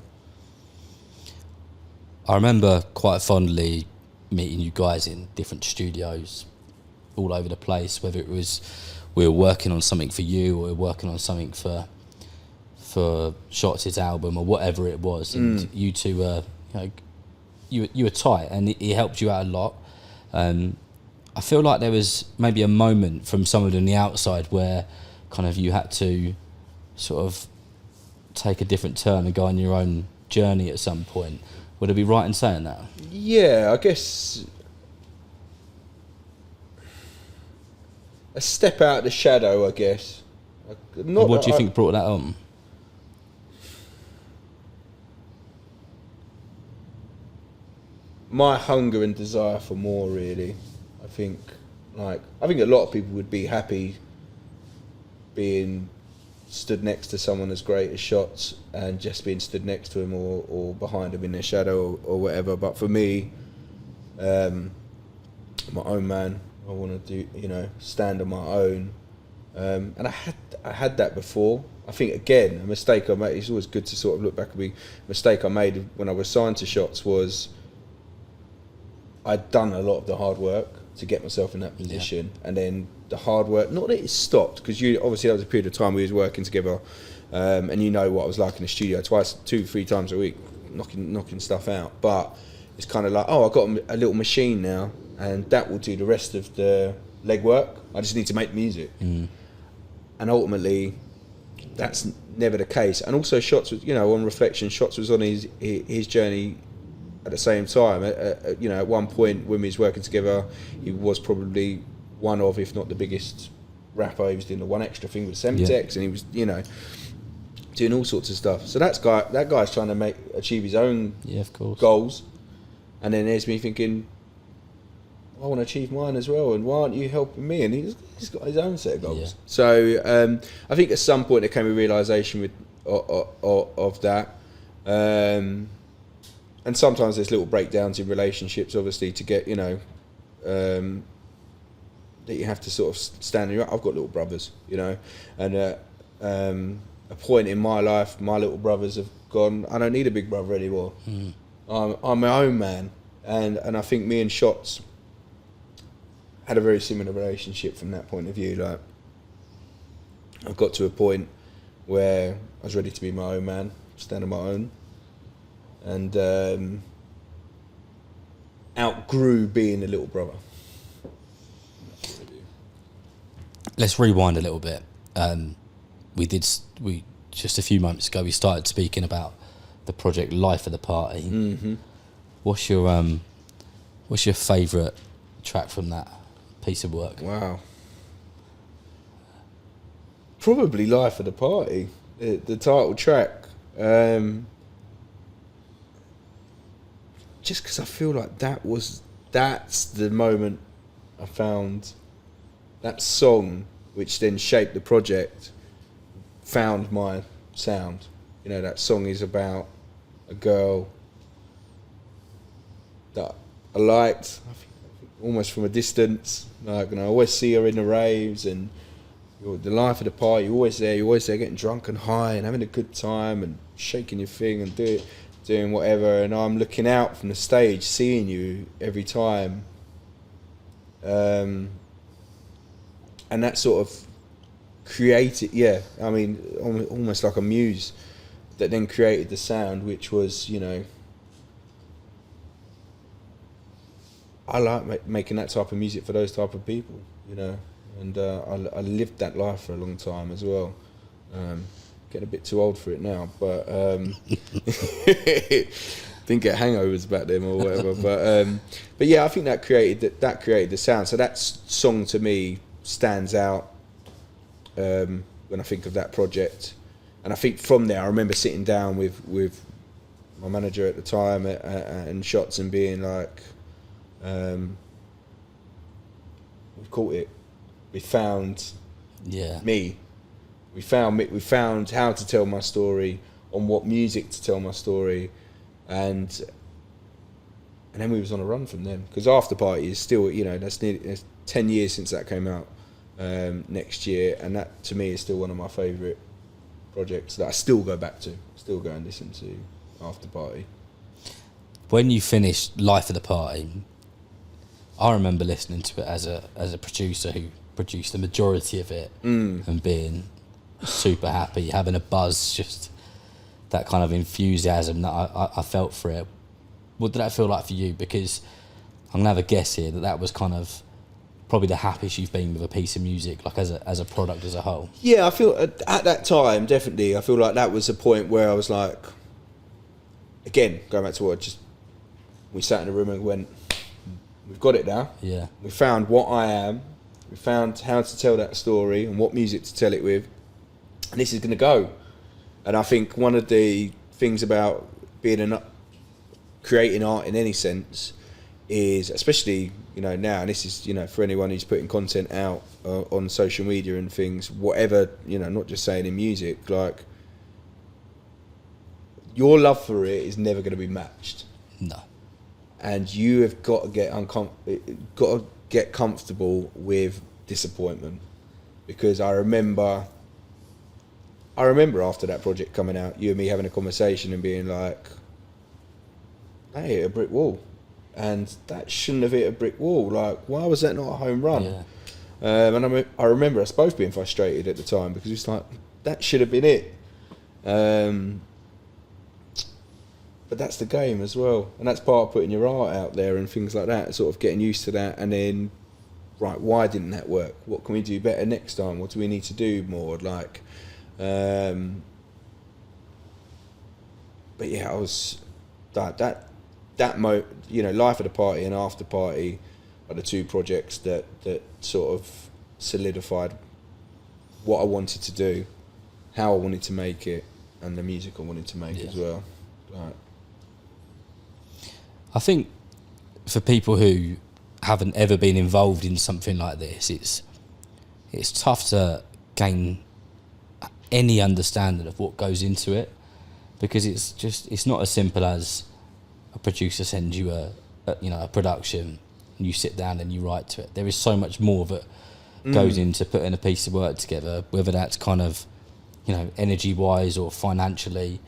I remember quite fondly meeting you guys in different studios all over the place, whether it was we were working on something for you or we were working on something for Shots' album or whatever it was, and you two were, you were tight, and he helped you out a lot. I feel like there was maybe a moment from someone on the outside where kind of you had to sort of take a different turn and go on your own journey at some point. Would I be right in saying that? Yeah, I guess a step out of the shadow, I guess. What do you think brought that on? My hunger and desire for more, really. I think a lot of people would be happy being stood next to someone as great as Shots and just being stood next to him or behind him in their shadow or whatever. But for me, my own man, I want to do, stand on my own. And I had that before. I think, again, a mistake I made, it's always good to sort of look back at a mistake I made when I was signed to Shots was I'd done a lot of the hard work to get myself in that position, and then the hard work, not that it stopped, because obviously that was a period of time we was working together, and you know what I was like in the studio, 2-3 times a week, knocking stuff out. But it's kind of like, I've got a little machine now, and that will do the rest of the legwork. I just need to make music. And ultimately, that's never the case. And also, Shots was, on reflection, Shots was on his journey at the same time. At one point when we was working together, he was probably one of, if not the biggest rapper. He was doing the One Extra thing with Semtex, and he was, doing all sorts of stuff. So that guy's trying to achieve his own goals. And then there's me thinking, I want to achieve mine as well, and why aren't you helping me? And he's got his own set of goals. Yeah. So I think at some point there came a realisation of that. And sometimes there's little breakdowns in relationships, obviously, to get, that you have to sort of stand in. I've got little brothers, and at a point in my life, my little brothers have gone, I don't need a big brother anymore. I'm my own man. And I think me and Shots had a very similar relationship from that point of view. Like, I got to a point where I was ready to be my own man, stand on my own, and outgrew being a little brother. Let's rewind a little bit. We just a few months ago we started speaking about the project Life of the Party. Mm-hmm. What's your favourite track from that piece of work? Wow. Probably Life of the Party, the title track. Just because I feel like that's the moment I found that song, which then shaped the project, found my sound. That song is about a girl that I liked, I think almost from a distance. Like, I always see her in the raves, and the life of the party, you're always there getting drunk and high and having a good time and shaking your thing and doing whatever, and I'm looking out from the stage, seeing you every time. And that sort of created, almost like a muse that then created the sound, which was, I like making that type of music for those type of people, and I lived that life for a long time as well. Getting a bit too old for it now, but didn't get hangovers back then or whatever. But yeah, I think that created the sound. So that song to me stands out when I think of that project. And I think from there, I remember sitting down with my manager at the time and Shots and being like, we've caught it. We found Yeah. me. We found how to tell my story, on what music to tell my story, and then we was on a run from them. Because After Party is still, that's nearly 10 years since that came out next year, and that to me is still one of my favourite projects that I still go back to, still go and listen to After Party. When you finished Life of the Party, I remember listening to it as a producer who produced the majority of it and being super happy, having a buzz, just that kind of enthusiasm that I felt for it. What did that feel like for you? Because I'm gonna have a guess here that was kind of probably the happiest you've been with a piece of music, like as a product as a whole. Yeah, I feel at that time, definitely, I feel like that was a point where I was like, again, going back to what we sat in a room and went, we've got it now. Yeah. We found what I am. We found how to tell that story and what music to tell it with. And this is going to go. And I think one of the things about creating art in any sense is, especially, now, and this is, for anyone who's putting content out on social media and things, whatever, not just saying in music, like, your love for it is never going to be matched. No. And you have got to get comfortable with disappointment, because I remember after that project coming out, you and me having a conversation and being like, I hit a brick wall, and that shouldn't have hit a brick wall. Like, why was that not a home run? Yeah. And I remember us both being frustrated at the time, because it's like, that should have been it. But that's the game as well, and that's part of putting your art out there and things like that, sort of getting used to that, and then, right, why didn't that work? What can we do better next time? What do we need to do more? Like, but yeah, I was that Life of the Party and After Party are the two projects that sort of solidified what I wanted to do, how I wanted to make it, and the music I wanted to make as well. Like, I think for people who haven't ever been involved in something like this, it's tough to gain any understanding of what goes into it, because it's not as simple as a producer sends you a production and you sit down and you write to it. There is so much more that goes into putting a piece of work together, whether that's kind of energy wise or financially.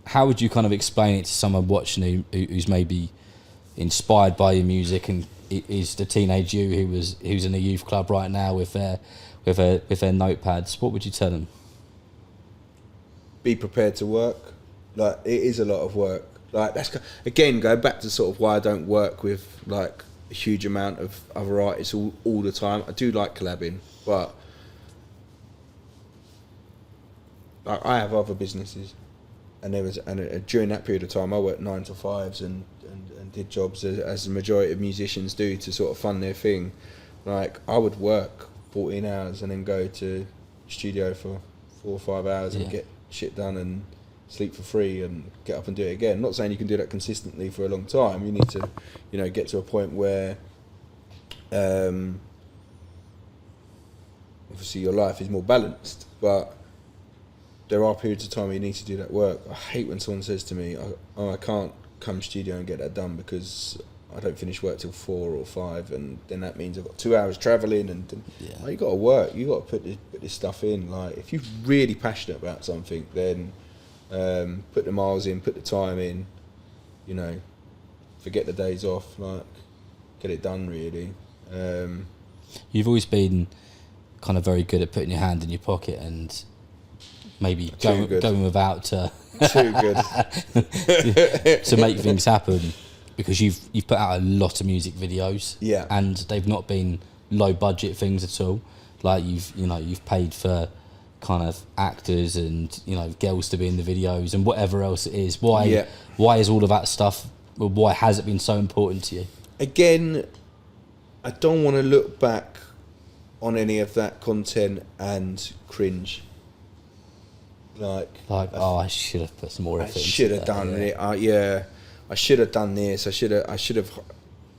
How would you kind of explain it to someone watching who's maybe inspired by your music and is the teenage you who's in a youth club right now with their notepads? What would you tell them? Be prepared to work. Like, it is a lot of work. Like, that's again going back to sort of why I don't work with like a huge amount of other artists all the time. I do like collabing, but like, I have other businesses. And during that period of time, I worked 9 to 5s and did jobs as the majority of musicians do to sort of fund their thing. Like, I would work 14 hours and then go to studio for 4 or 5 hours and get shit done and sleep for free and get up and do it again. I'm not saying you can do that consistently for a long time. You need to, get to a point where obviously your life is more balanced, but there are periods of time where you need to do that work. I hate when someone says to me, I can't come studio and get that done because I don't finish work till 4 or 5, and then that means I've got 2 hours travelling, and you got to work. You got to put this stuff in. Like, if you're really passionate about something, then put the miles in, put the time in. Forget the days off. Like, get it done. Really. You've always been kind of very good at putting your hand in your pocket and maybe going without to too good to make things happen, because you've put out a lot of music videos, and they've not been low budget things at all. Like, you've paid for kind of actors and girls to be in the videos and whatever else it is. Why is all of that stuff? Why has it been so important to you? Again, I don't want to look back on any of that content and cringe. Like, I should have put some more effort. I should have done it. I should have done this. I should have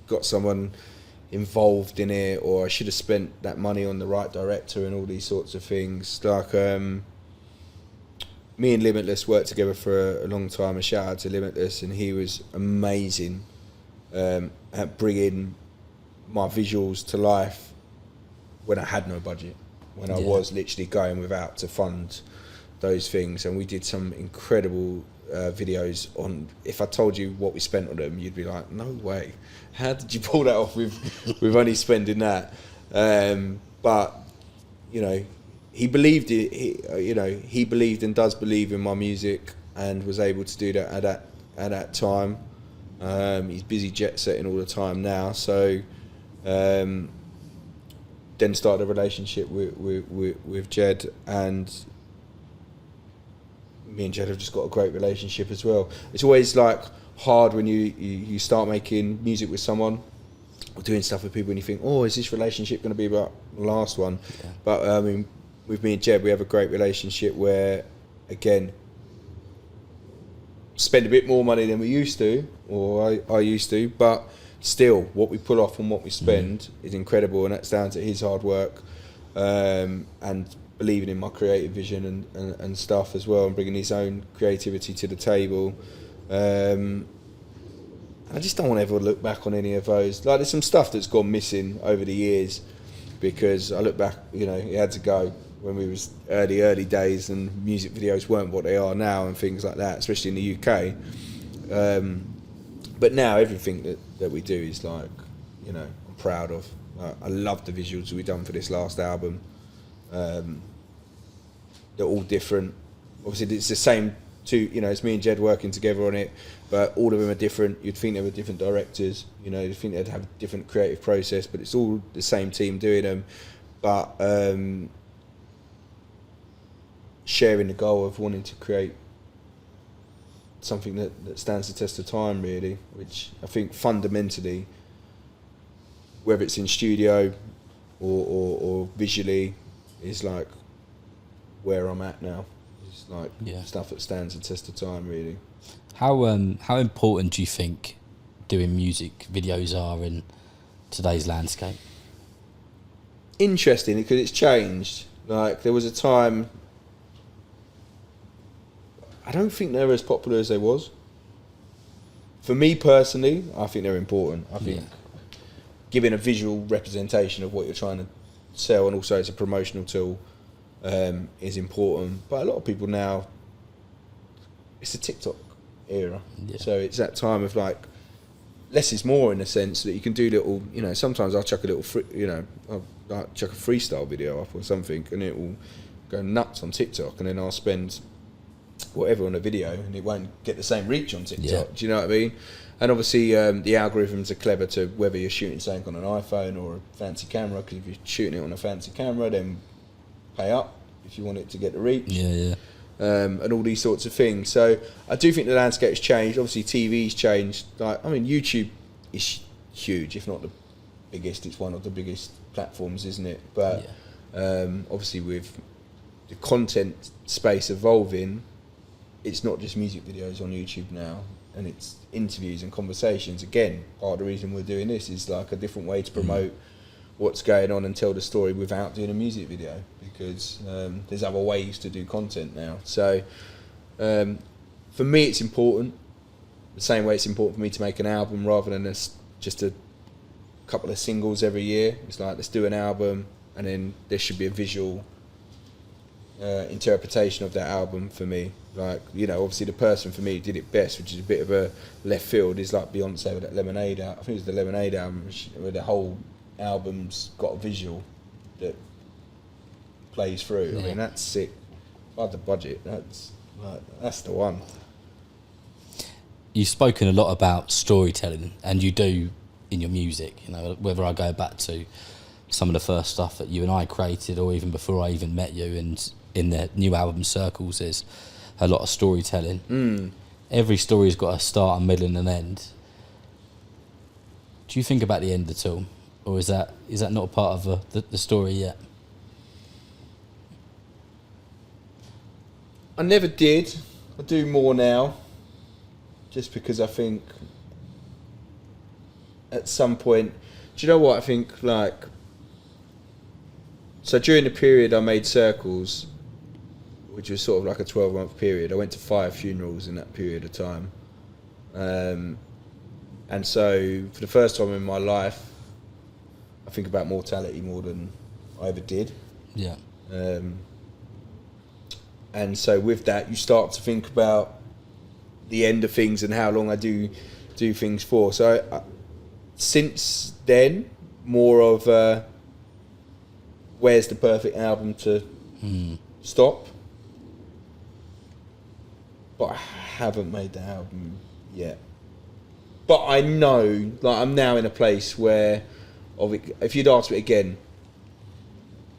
got someone, involved in it, or I should have spent that money on the right director and all these sorts of things. Like me and Limitless worked together for a long time. A shout out to Limitless, and he was amazing at bringing my visuals to life when I had no budget, when I was literally going without to fund those things. And we did some incredible videos on. If I told you what we spent on them, you'd be like, no way, how did you pull that off with only spending that? But you know, he believed it. He believed and does believe in my music, and was able to do that at that time. He's busy jet setting all the time now, so then started a relationship with Jed, and me and Jed have just got a great relationship as well. It's always like hard when you start making music with someone or doing stuff with people, and you think, oh, is this relationship going to be about the last one? Yeah. But I mean, with me and Jed, we have a great relationship where, again, spend a bit more money than we used to, or I used to, but still, what we pull off and what we spend is incredible, and that's down to his hard work and believing in my creative vision and stuff as well, and bringing his own creativity to the table. I just don't want to ever look back on any of those. Like, there's some stuff that's gone missing over the years, because I look back, you know, it had to go when we was early days, and music videos weren't what they are now and things like that, especially in the UK. But now everything that we do is like, you know, I'm proud of. I love the visuals we've done for this last album. They're all different. Obviously, it's the same two, you know, it's me and Jed working together on it, but all of them are different. You'd think they were different directors, you know, you'd think they'd have a different creative process, but it's all the same team doing them. But sharing the goal of wanting to create something that stands the test of time, really, which I think fundamentally, whether it's in studio or visually, is like where I'm at now. It's like stuff that stands the test of time, really. How important do you think doing music videos are in today's landscape? Interesting, because it's changed. Like, there was a time, I don't think they're as popular as they was. For me personally, I think they're important. I think giving a visual representation of what you're trying to sell, and also it's a promotional tool, is important. But a lot of people now, it's a TikTok era. Yeah. So it's that time of like, less is more, in a sense that you can do little, you know, sometimes I'll chuck a little, I'll chuck a freestyle video up or something, and it will go nuts on TikTok, and then I'll spend whatever on a video, and it won't get the same reach on TikTok. Yeah. Do you know what I mean? And obviously the algorithms are clever to whether you're shooting something on an iPhone or a fancy camera, because if you're shooting it on a fancy camera, then pay up if you want it to get the reach. And all these sorts of things. So I do think the landscape's changed. Obviously TV's changed. Like, I mean, YouTube is huge, if not the biggest. It's one of the biggest platforms, isn't it? But obviously with the content space evolving, it's not just music videos on YouTube now, and it's interviews and conversations. Again, part of the reason we're doing this is like a different way to promote what's going on and tell the story without doing a music video, because there's other ways to do content now. So for me, it's important, the same way it's important for me to make an album rather than just a couple of singles every year. It's like, let's do an album, and then there should be a visual interpretation of that album for me. Like, you know, obviously the person for me who did it best, which is a bit of a left field, is like Beyonce with that Lemonade album. I think it was the Lemonade album, where the whole album's got a visual that plays through. Yeah. I mean, that's sick. If I had the budget, that's the one. You've spoken a lot about storytelling, and you do in your music, you know, whether I go back to some of the first stuff that you and I created, or even before I even met you, and in the new album Circles, there's a lot of storytelling. Every story's got a start, a middle and an end. Do you think about the end at all? Or is that not a part of the story yet? I never did. I do more now, just because I think at some point Do you know what I think? Like, so during the period I made Circles, which was sort of like a 12-month period, I went to 5 funerals in that period of time. And so for the first time in my life, I think about mortality more than I ever did. Yeah. And so with that, you start to think about the end of things and how long I do things for. So since then, more of where's the perfect album to stop? But I haven't made the album yet. But I know, like, I'm now in a place where, if you'd asked me again,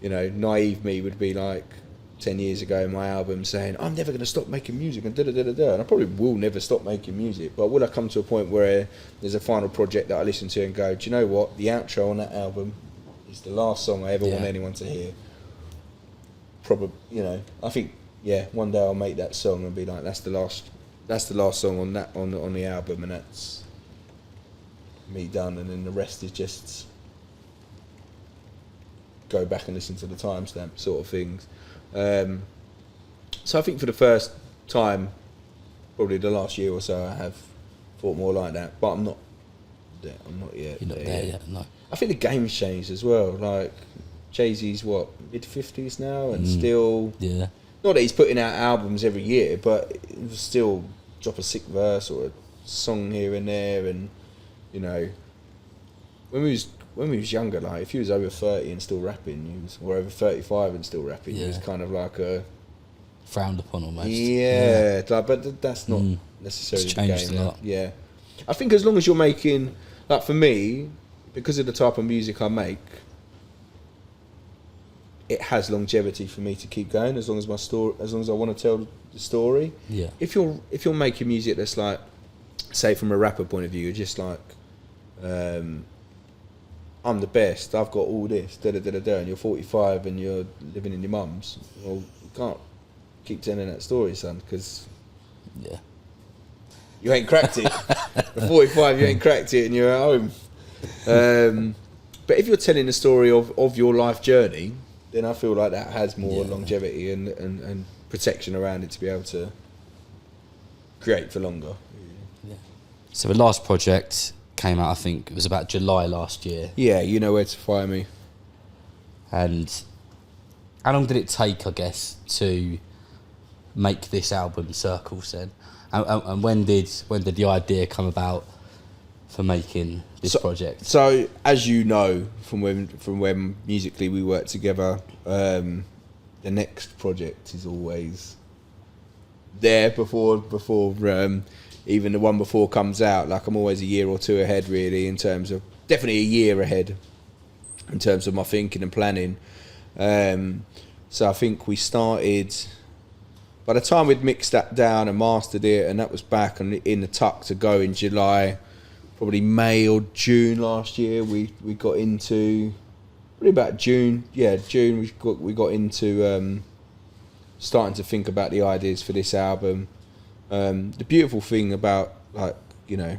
you know, naive me would be like 10 years ago in my album saying, I'm never going to stop making music and da-da-da-da-da. And I probably will never stop making music. But will I come to a point where there's a final project that I listen to and go, do you know what? The outro on that album is the last song I ever want anyone to hear. Probably, you know, I think, yeah, one day I'll make that song and be like, that's the last song on that on the album, and that's me done. And then the rest is just go back and listen to the timestamp sort of things. So I think for the first time, probably the last year or so, I have thought more like that. But I'm not there. I'm not yet. You're not there yet, no. I think the game's changed as well. Like, Jay-Z's what, mid-50s now, and still... Yeah. Not that he's putting out albums every year, but he'll still drop a sick verse or a song here and there. And, you know, when we was younger, like, if he was over 30 and still rapping, or over 35 and still rapping, it was kind of like a... frowned upon almost. Yeah, like, but that's not necessarily It's changed the game. a lot. Yeah. I think as long as you're making... Like, for me, because of the type of music I make, it has longevity for me to keep going as long as I want to tell the story. Yeah. If you're making music that's like, say from a rapper point of view, you're just like, I'm the best, I've got all this, and you're 45 and you're living in your mum's. Well, you can't keep telling that story, son, because you ain't cracked it. At 45, you ain't cracked it, and you're at home. But if you're telling the story of your life journey, then I feel like that has more longevity and protection around it to be able to create for longer. Yeah. So the last project came out, I think it was about July last year. Yeah, you know where to find me. And how long did it take, I guess, to make this album, Circles, then? And when did the idea come about for making this project? So, as you know, from when musically we worked together, the next project is always there before even the one before comes out. Like, I'm always a year or two ahead, really, in terms of, definitely a year ahead in terms of my thinking and planning. So I think we started, by the time we'd mixed that down and mastered it, and that was back and in the tuck to go in July, probably May or June last year, we got into, probably about June, we got into starting to think about the ideas for this album. The beautiful thing about, like, you know,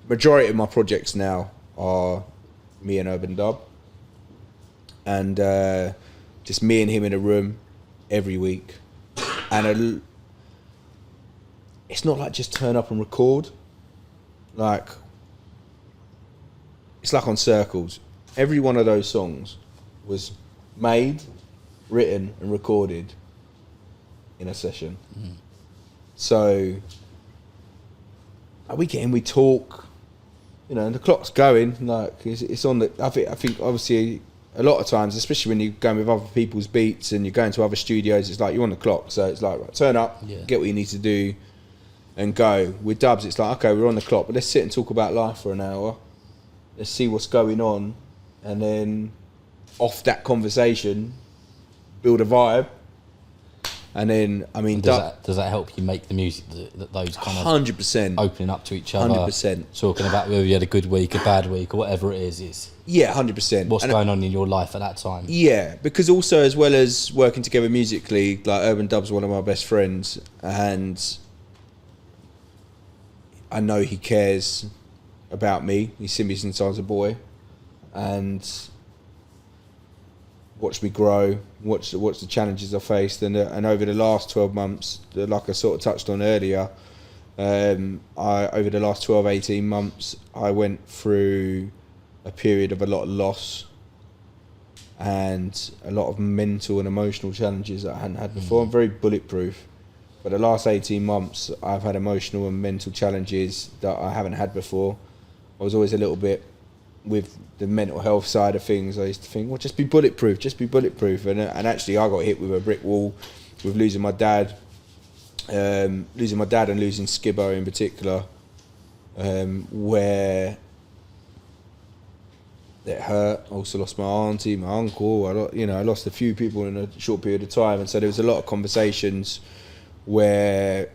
majority of my projects now are me and Urban Dub, and just me and him in a room every week, and it's not like just turn up and record. Like, it's like on Circles. Every one of those songs was made, written and recorded in a session. So we get in, we talk, you know, and the clock's going, like, it's on the, I think obviously a lot of times, especially when you're going with other people's beats and you're going to other studios, it's like you're on the clock. So it's like, right, turn up, get what you need to do and go. With Dubs, it's like, okay, we're on the clock, but let's sit and talk about life for an hour. Let's see what's going on, and then off that conversation, build a vibe. And then, I mean, does that help you make the music, that those kind of 100% opening up to each other, 100%, talking about whether you had a good week, a bad week, or whatever it is? It's 100%. What's going on in your life at that time? Yeah, because also, as well as working together musically, like, Urban Dub's one of my best friends, and I know he cares about me. He's seen me since I was a boy, and watched me grow, watched the challenges I faced, and over the last 12 months, like I sort of touched on earlier, over the last 12, 18 months, I went through a period of a lot of loss and a lot of mental and emotional challenges that I hadn't had before. I'm very bulletproof, but the last 18 months, I've had emotional and mental challenges that I haven't had before. I was always a little bit, with the mental health side of things, I used to think, well, just be bulletproof. And actually I got hit with a brick wall with losing my dad and losing Skibbo in particular, where it hurt. I also lost my auntie, my uncle. I lost a few people in a short period of time, and so there was a lot of conversations where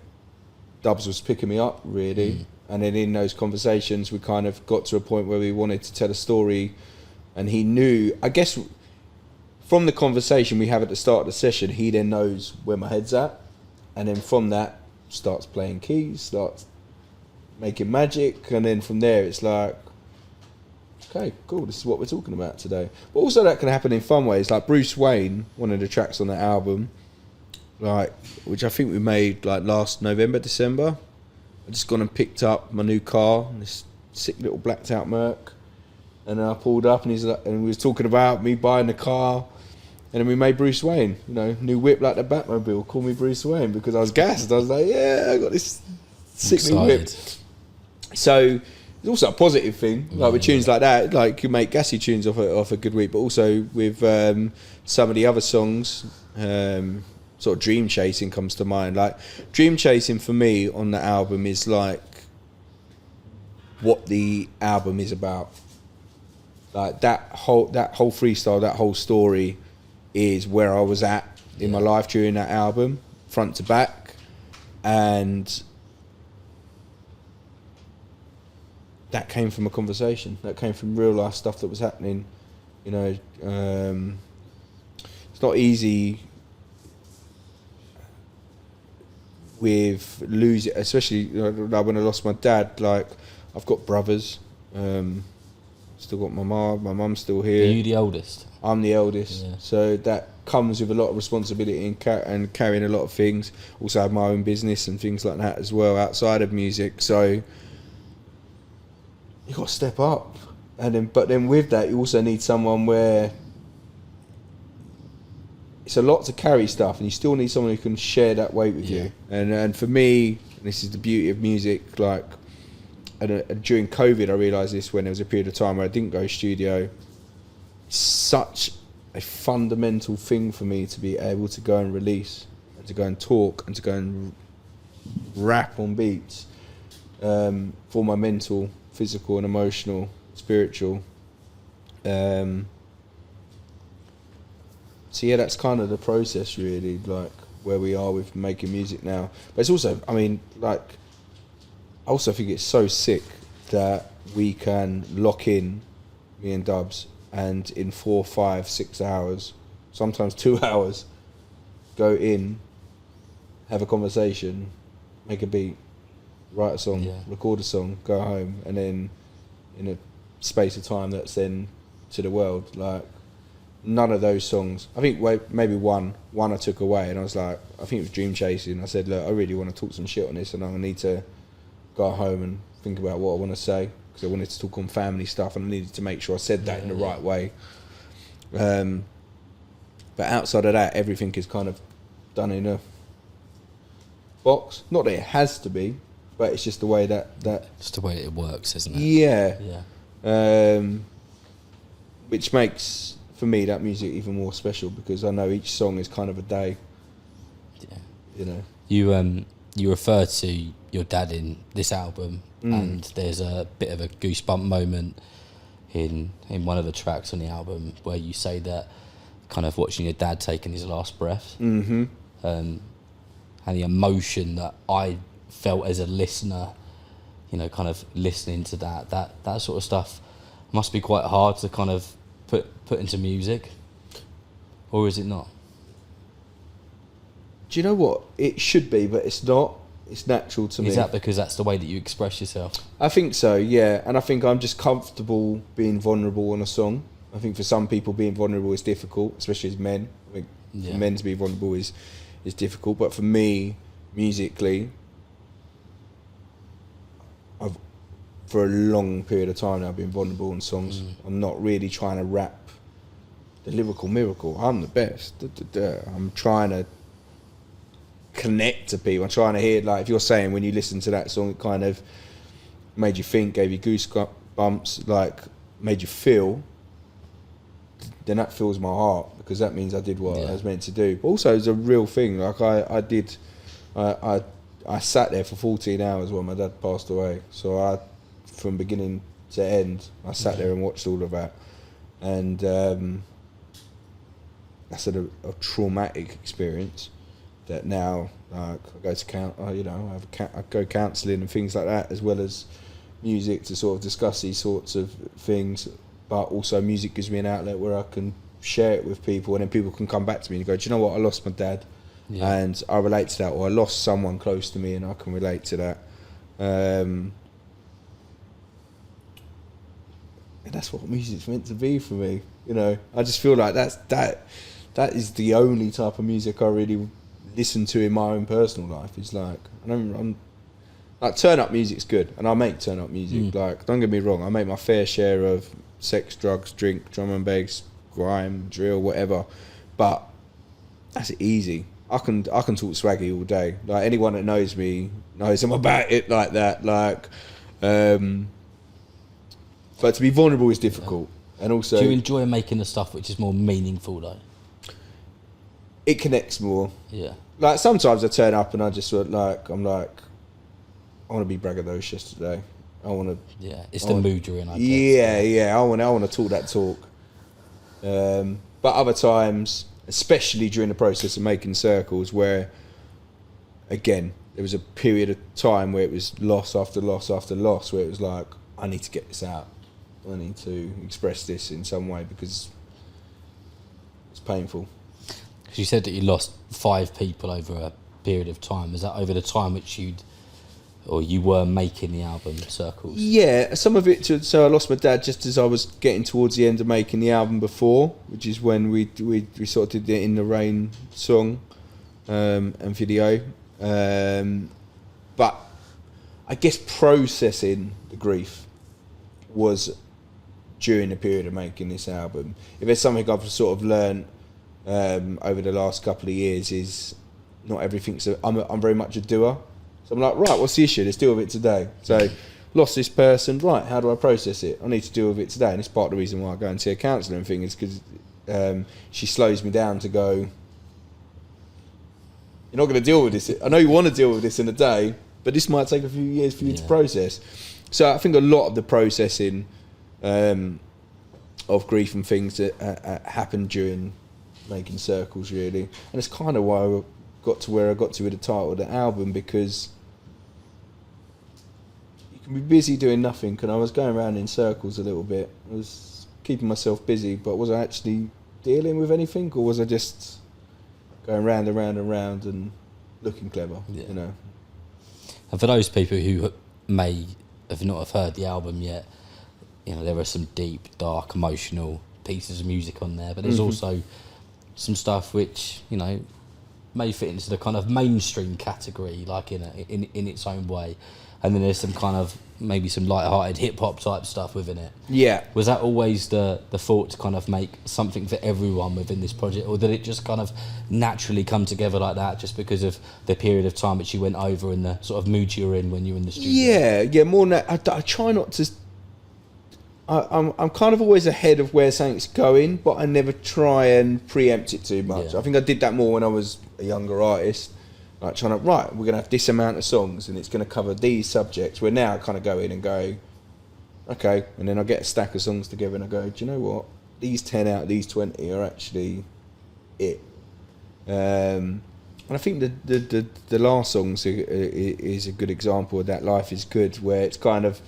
Dubs was picking me up, really. And then in those conversations, we kind of got to a point where we wanted to tell a story, and he knew, I guess, from the conversation we have at the start of the session, he then knows where my head's at, and then from that starts playing keys, starts making magic, and then from there it's like, okay, cool, this is what we're talking about today. But also that can happen in fun ways, like Bruce Wayne, one of the tracks on the album, like, which I think we made like last November, December. I just gone and picked up my new car, this sick little blacked out Merc, and then I pulled up and we was talking about me buying the car, and then we made Bruce Wayne, new whip like the Batmobile, call me Bruce Wayne, because I was gassed. I was like, yeah, I got this sick new whip. So it's also a positive thing, like with tunes like that, like you make gassy tunes off a good whip, but also with some of the other songs, sort of Dream Chasing comes to mind. Like Dream Chasing for me on the album is like what the album is about. Like that whole freestyle, that whole story is where I was at in my life during that album, front to back, and that came from a conversation. That came from real life stuff that was happening. It's not easy with losing, especially like when I lost my dad. Like I've got brothers, still got my mum. My mum's still here. Are you the eldest? I'm the eldest, so that comes with a lot of responsibility and carrying a lot of things. Also, I have my own business and things like that as well outside of music. So you got to step up, but then with that, you also need someone where it's a lot to carry stuff, and you still need someone who can share that weight with you. And for me, this is the beauty of music. Like, during COVID, I realised this when there was a period of time where I didn't go studio. It's such a fundamental thing for me to be able to go and release, and to go and talk, and to go and rap on beats, for my mental, physical and emotional, spiritual. So yeah, that's kind of the process really, like where we are with making music now. But it's also, I also think it's so sick that we can lock in, me and Dubs, and in 4, 5, 6 hours, sometimes 2 hours, go in, have a conversation, make a beat, write a song, record a song, go home, and then in a space of time that's then to the world. Like, none of those songs, I think maybe one I took away, and I was like, I think it was Dream Chasing. I said, look, I really want to talk some shit on this, and I need to go home and think about what I want to say, because I wanted to talk on family stuff, and I needed to make sure I said that in the right way. But outside of that, everything is kind of done in a box. Not that it has to be, but it's just the way that it's the way it works, isn't it? Yeah. Which makes, for me, that music even more special, because I know each song is kind of a day. You refer to your dad in this album, and there's a bit of a goosebump moment in one of the tracks on the album where you say that kind of watching your dad taking his last breath, and the emotion that I felt as a listener, kind of listening to that sort of stuff must be quite hard to kind of put into music, or is it not? Do you know what? It should be, but it's not. It's natural to me. Is that because that's the way that you express yourself? I think so, yeah. And I think I'm just comfortable being vulnerable on a song. I think for some people being vulnerable is difficult, especially as men. I think for men to be vulnerable is difficult. But for me, musically, I've for a long period of time now been vulnerable on songs. I'm not really trying to rap the lyrical miracle. I'm the best. I'm trying to connect to people. I'm trying to hear, like, if you're saying when you listen to that song, it kind of made you think, gave you goosebumps, like made you feel, then that fills my heart, because that means I did what I was meant to do. But also, it's a real thing. Like I sat there for 14 hours when my dad passed away. So from beginning to end, I sat there and watched all of that, and that's a traumatic experience. That now, I go to I go counselling and things like that, as well as music to sort of discuss these sorts of things. But also, music gives me an outlet where I can share it with people, and then people can come back to me and go, "Do you know what? I lost my dad, and I relate to that," or "I lost someone close to me, and I can relate to that." And that's what music's meant to be for me. You know, I just feel like that is the only type of music I really listen to in my own personal life. It's like, I'm like, turn up music's good, and I make turn up music. Like, don't get me wrong, I make my fair share of sex, drugs, drink, drum and bass, grime, drill, whatever. But that's easy. I can talk swaggy all day. Like, anyone that knows me knows I'm about it like that. Like, but to be vulnerable is difficult. And also, do you enjoy making the stuff which is more meaningful though? It connects more. Yeah. Like, sometimes I turn up and I just sort of I want to be braggadocious today. I want to. Yeah, it's the mood you're in. I guess. Yeah. I want to talk that talk. But other times, especially during the process of making circles, where again there was a period of time where it was loss after loss after loss, where it was like, I need to get this out. I need to express this in some way because it's painful. Because you said that you lost 5 people over a period of time. Is that over the time which you were making the album Circles? Yeah, some of it. So I lost my dad just as I was getting towards the end of making the album before, which is when we sort of did the In the Rain song and video. But I guess processing the grief was during the period of making this album. If there's something I've sort of learned over the last couple of years, is not everything's I'm very much a doer. So I'm like, right, what's the issue? Let's deal with it today. So lost this person, right, how do I process it? I need to deal with it today. And it's part of the reason why I go and see a counsellor and thing, is because she slows me down to go, you're not going to deal with this. I know you want to deal with this in a day, but this might take a few years for you to process. So I think a lot of the processing of grief and things that happened during making Circles, really. And it's kind of why I got to where I got to with the title of the album, because you can be busy doing nothing, and I was going around in circles a little bit. I was keeping myself busy, but was I actually dealing with anything, or was I just going round and round and round and looking clever, you know? And for those people who may have not have heard the album yet, you know, there are some deep, dark, emotional pieces of music on there, but there's also some stuff which, you know, may fit into the kind of mainstream category, like in its own way. And then there's some kind of, maybe some light-hearted hip-hop type stuff within it. Yeah. Was that always the thought to kind of make something for everyone within this project, or did it just kind of naturally come together like that just because of the period of time which you went over and the sort of mood you were in when you were in the studio? Yeah, more than that. I try not to... I'm kind of always ahead of where something's going, but I never try and preempt it too much. I think I did that more when I was a younger artist. Like trying to, right, we're going to have this amount of songs and it's going to cover these subjects. Where now I kind of go in and go, okay, and then I get a stack of songs together and I go, do you know what? These 10 out of these 20 are actually it. And I think the last song is a good example of that. Life is Good, where it's kind of,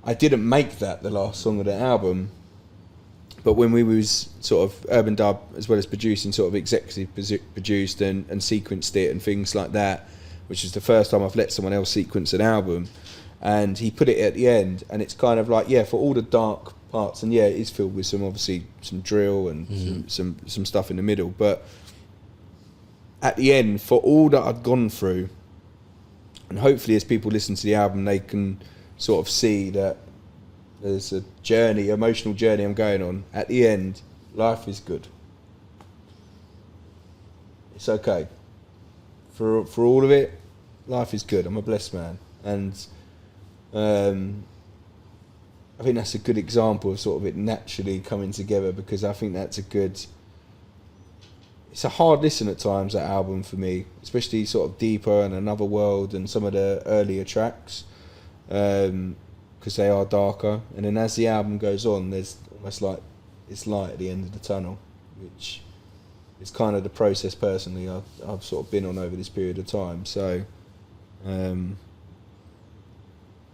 I didn't make that the last song of the album, but when we was sort of Urban Dub, as well as producing, sort of executive produced and sequenced it and things like that, which is the first time I've let someone else sequence an album, and he put it at the end, and it's kind of like, yeah, for all the dark parts, and yeah, it is filled with some, obviously, some drill and some stuff in the middle, but at the end, for all that I'd gone through, and hopefully as people listen to the album, they can sort of see that there's a journey, emotional journey I'm going on. At the end, life is good. It's okay. For all of it, life is good. I'm a blessed man. And I think that's a good example of sort of it naturally coming together, because I think that's a good... It's a hard listen at times, that album, for me, especially sort of Deeper and Another World and some of the earlier tracks, because they are darker. And then as the album goes on, there's almost like it's light at the end of the tunnel, which is kind of the process personally I've sort of been on over this period of time. So, yeah,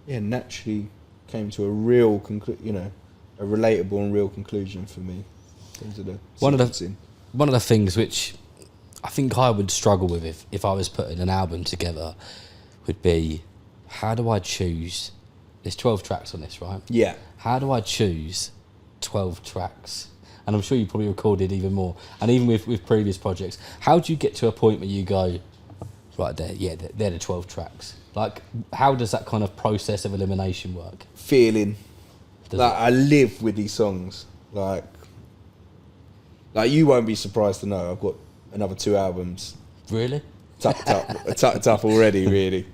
naturally came to a real a relatable and real conclusion for me in terms of the sequencing. One of the things which I think I would struggle with if I was putting an album together would be, how do I choose... There's 12 tracks on this, right? Yeah. How do I choose 12 tracks? And I'm sure you probably recorded even more. And even with previous projects, how do you get to a point where you go, right, they're the 12 tracks? Like, how does that kind of process of elimination work? Feeling. I live with these songs. Like you won't be surprised to know I've got another 2 albums. Really? Tucked up already, really.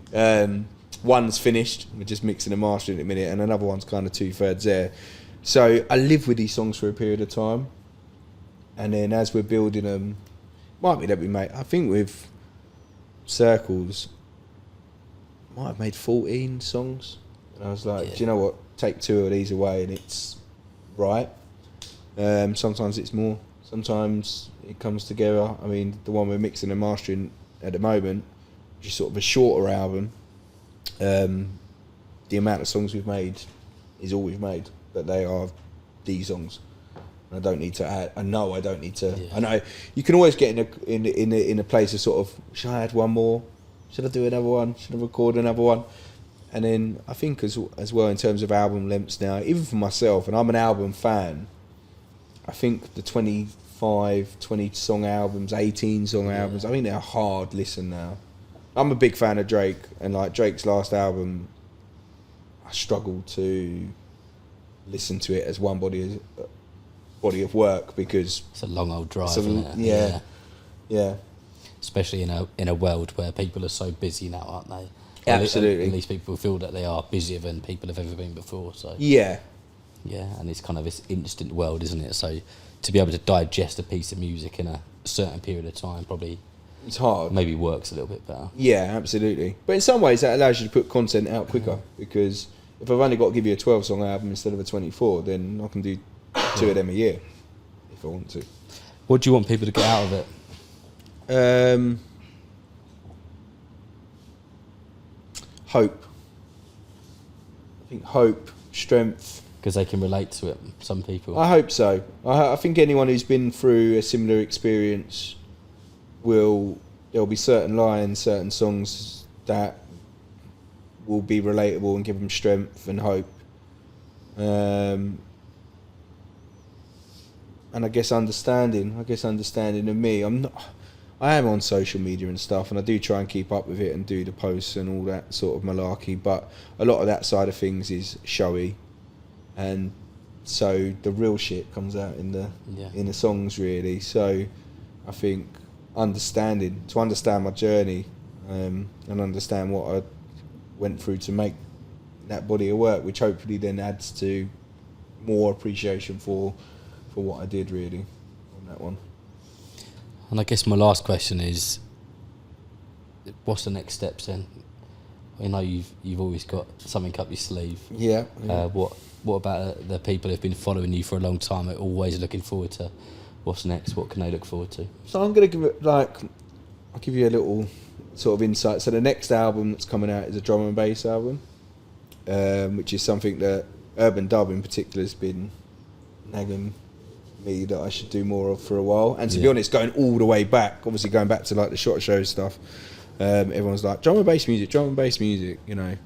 One's finished, we're just mixing and mastering in a minute, and another one's kind of 2/3 there. So I live with these songs for a period of time, and then as we're building them, might be that we make, I think with Circles, might have made 14 songs. And I was like, do you know what? Take 2 of these away and it's right. Sometimes it's more. Sometimes it comes together. I mean, the one we're mixing and mastering at the moment, which is sort of a shorter album, the amount of songs we've made is all we've made, but they are these songs. I don't need to add. I know I don't need to. Yeah. I know you can always get in a place of sort of, should I add one more? Should I do another one? Should I record another one? And then I think as well in terms of album lengths now, even for myself, and I'm an album fan, I think the 20 song albums, 18 song albums, I think they're a hard listen now. I'm a big fan of Drake, and like Drake's last album, I struggled to listen to it as one body of work, because it's a long old drive, isn't it? Yeah. Especially in a world where people are so busy now, aren't they? Absolutely. At least people feel that they are busier than people have ever been before. So yeah, and it's kind of this instant world, isn't it? So to be able to digest a piece of music in a certain period of time, probably it's hard. Maybe works a little bit better. Yeah, absolutely. But in some ways, that allows you to put content out quicker, because if I've only got to give you a 12-song album instead of a 24, then I can do 2 of them a year if I want to. What do you want people to get out of it? Hope. I think hope, strength. Because they can relate to it, some people. I hope so. I think anyone who's been through a similar experience there'll be certain lines, certain songs that will be relatable and give them strength and hope. And I guess understanding of me. I am on social media and stuff, and I do try and keep up with it and do the posts and all that sort of malarkey, but a lot of that side of things is showy, and so the real shit comes out in the songs, really. So I think to understand my journey, and understand what I went through to make that body of work, which hopefully then adds to more appreciation for what I did, really, on that one. And I guess my last question is, what's the next steps then? I know you've always got something up your sleeve. Yeah. What about the people who've been following you for a long time, are always looking forward to what's next? What can they look forward to? So I'm going to give it, I'll give you a little sort of insight. So the next album that's coming out is a drum and bass album, which is something that Urban Dub in particular has been nagging me that I should do more of for a while. And to be honest, going all the way back, obviously going back to like the Shot Show stuff, everyone's like drum and bass music, you know.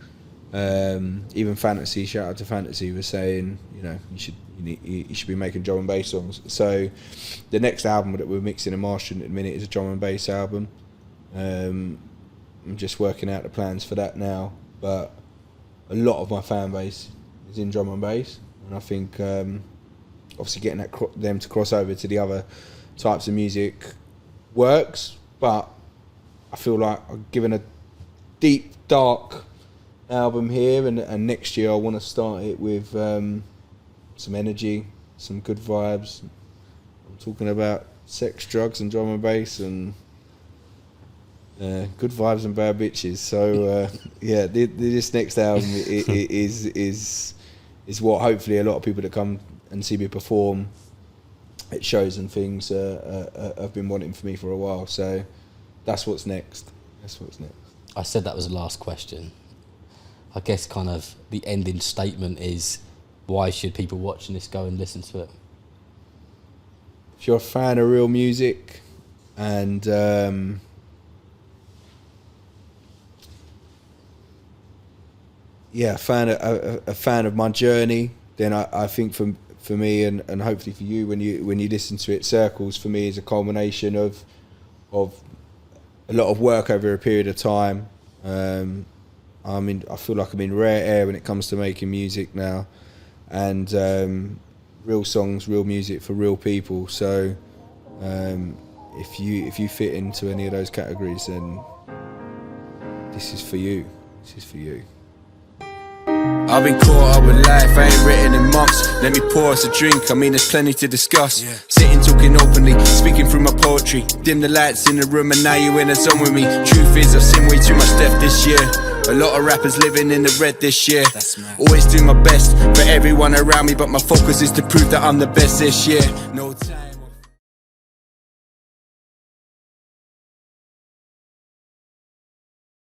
Even Fantasy, shout out to Fantasy, was saying, you know, you should be making drum and bass songs. So the next album that we're mixing and mastering at the minute is a drum and bass album. I'm just working out the plans for that now, but a lot of my fan base is in drum and bass, and I think obviously getting them to cross over to the other types of music works, but I feel like I'm giving a deep, dark album here, and next year I want to start it with some energy, some good vibes. I'm talking about sex, drugs and drum and bass, and good vibes and bad bitches. So yeah, this next album is what hopefully a lot of people that come and see me perform at shows and things have been wanting for me for a while. So that's what's next. I said that was the last question. I guess kind of the ending statement is, why should people watching this go and listen to it? If you're a fan of real music and a fan of my journey, then I think for me and hopefully for you, when you listen to it, Circles for me is a culmination of a lot of work over a period of time. I feel like I'm in rare air when it comes to making music now, and real songs, real music for real people. So if you fit into any of those categories, then this is for you. I've been caught up with life, I ain't written in months. Let me pour us a drink, I mean there's plenty to discuss. Sitting talking openly, speaking through my poetry. Dim the lights in the room and now you in a zone with me. Truth is I've seen way too much death this year. A lot of rappers living in the red this year. Always do my best for everyone around me, but my focus is to prove that I'm the best this year. No time.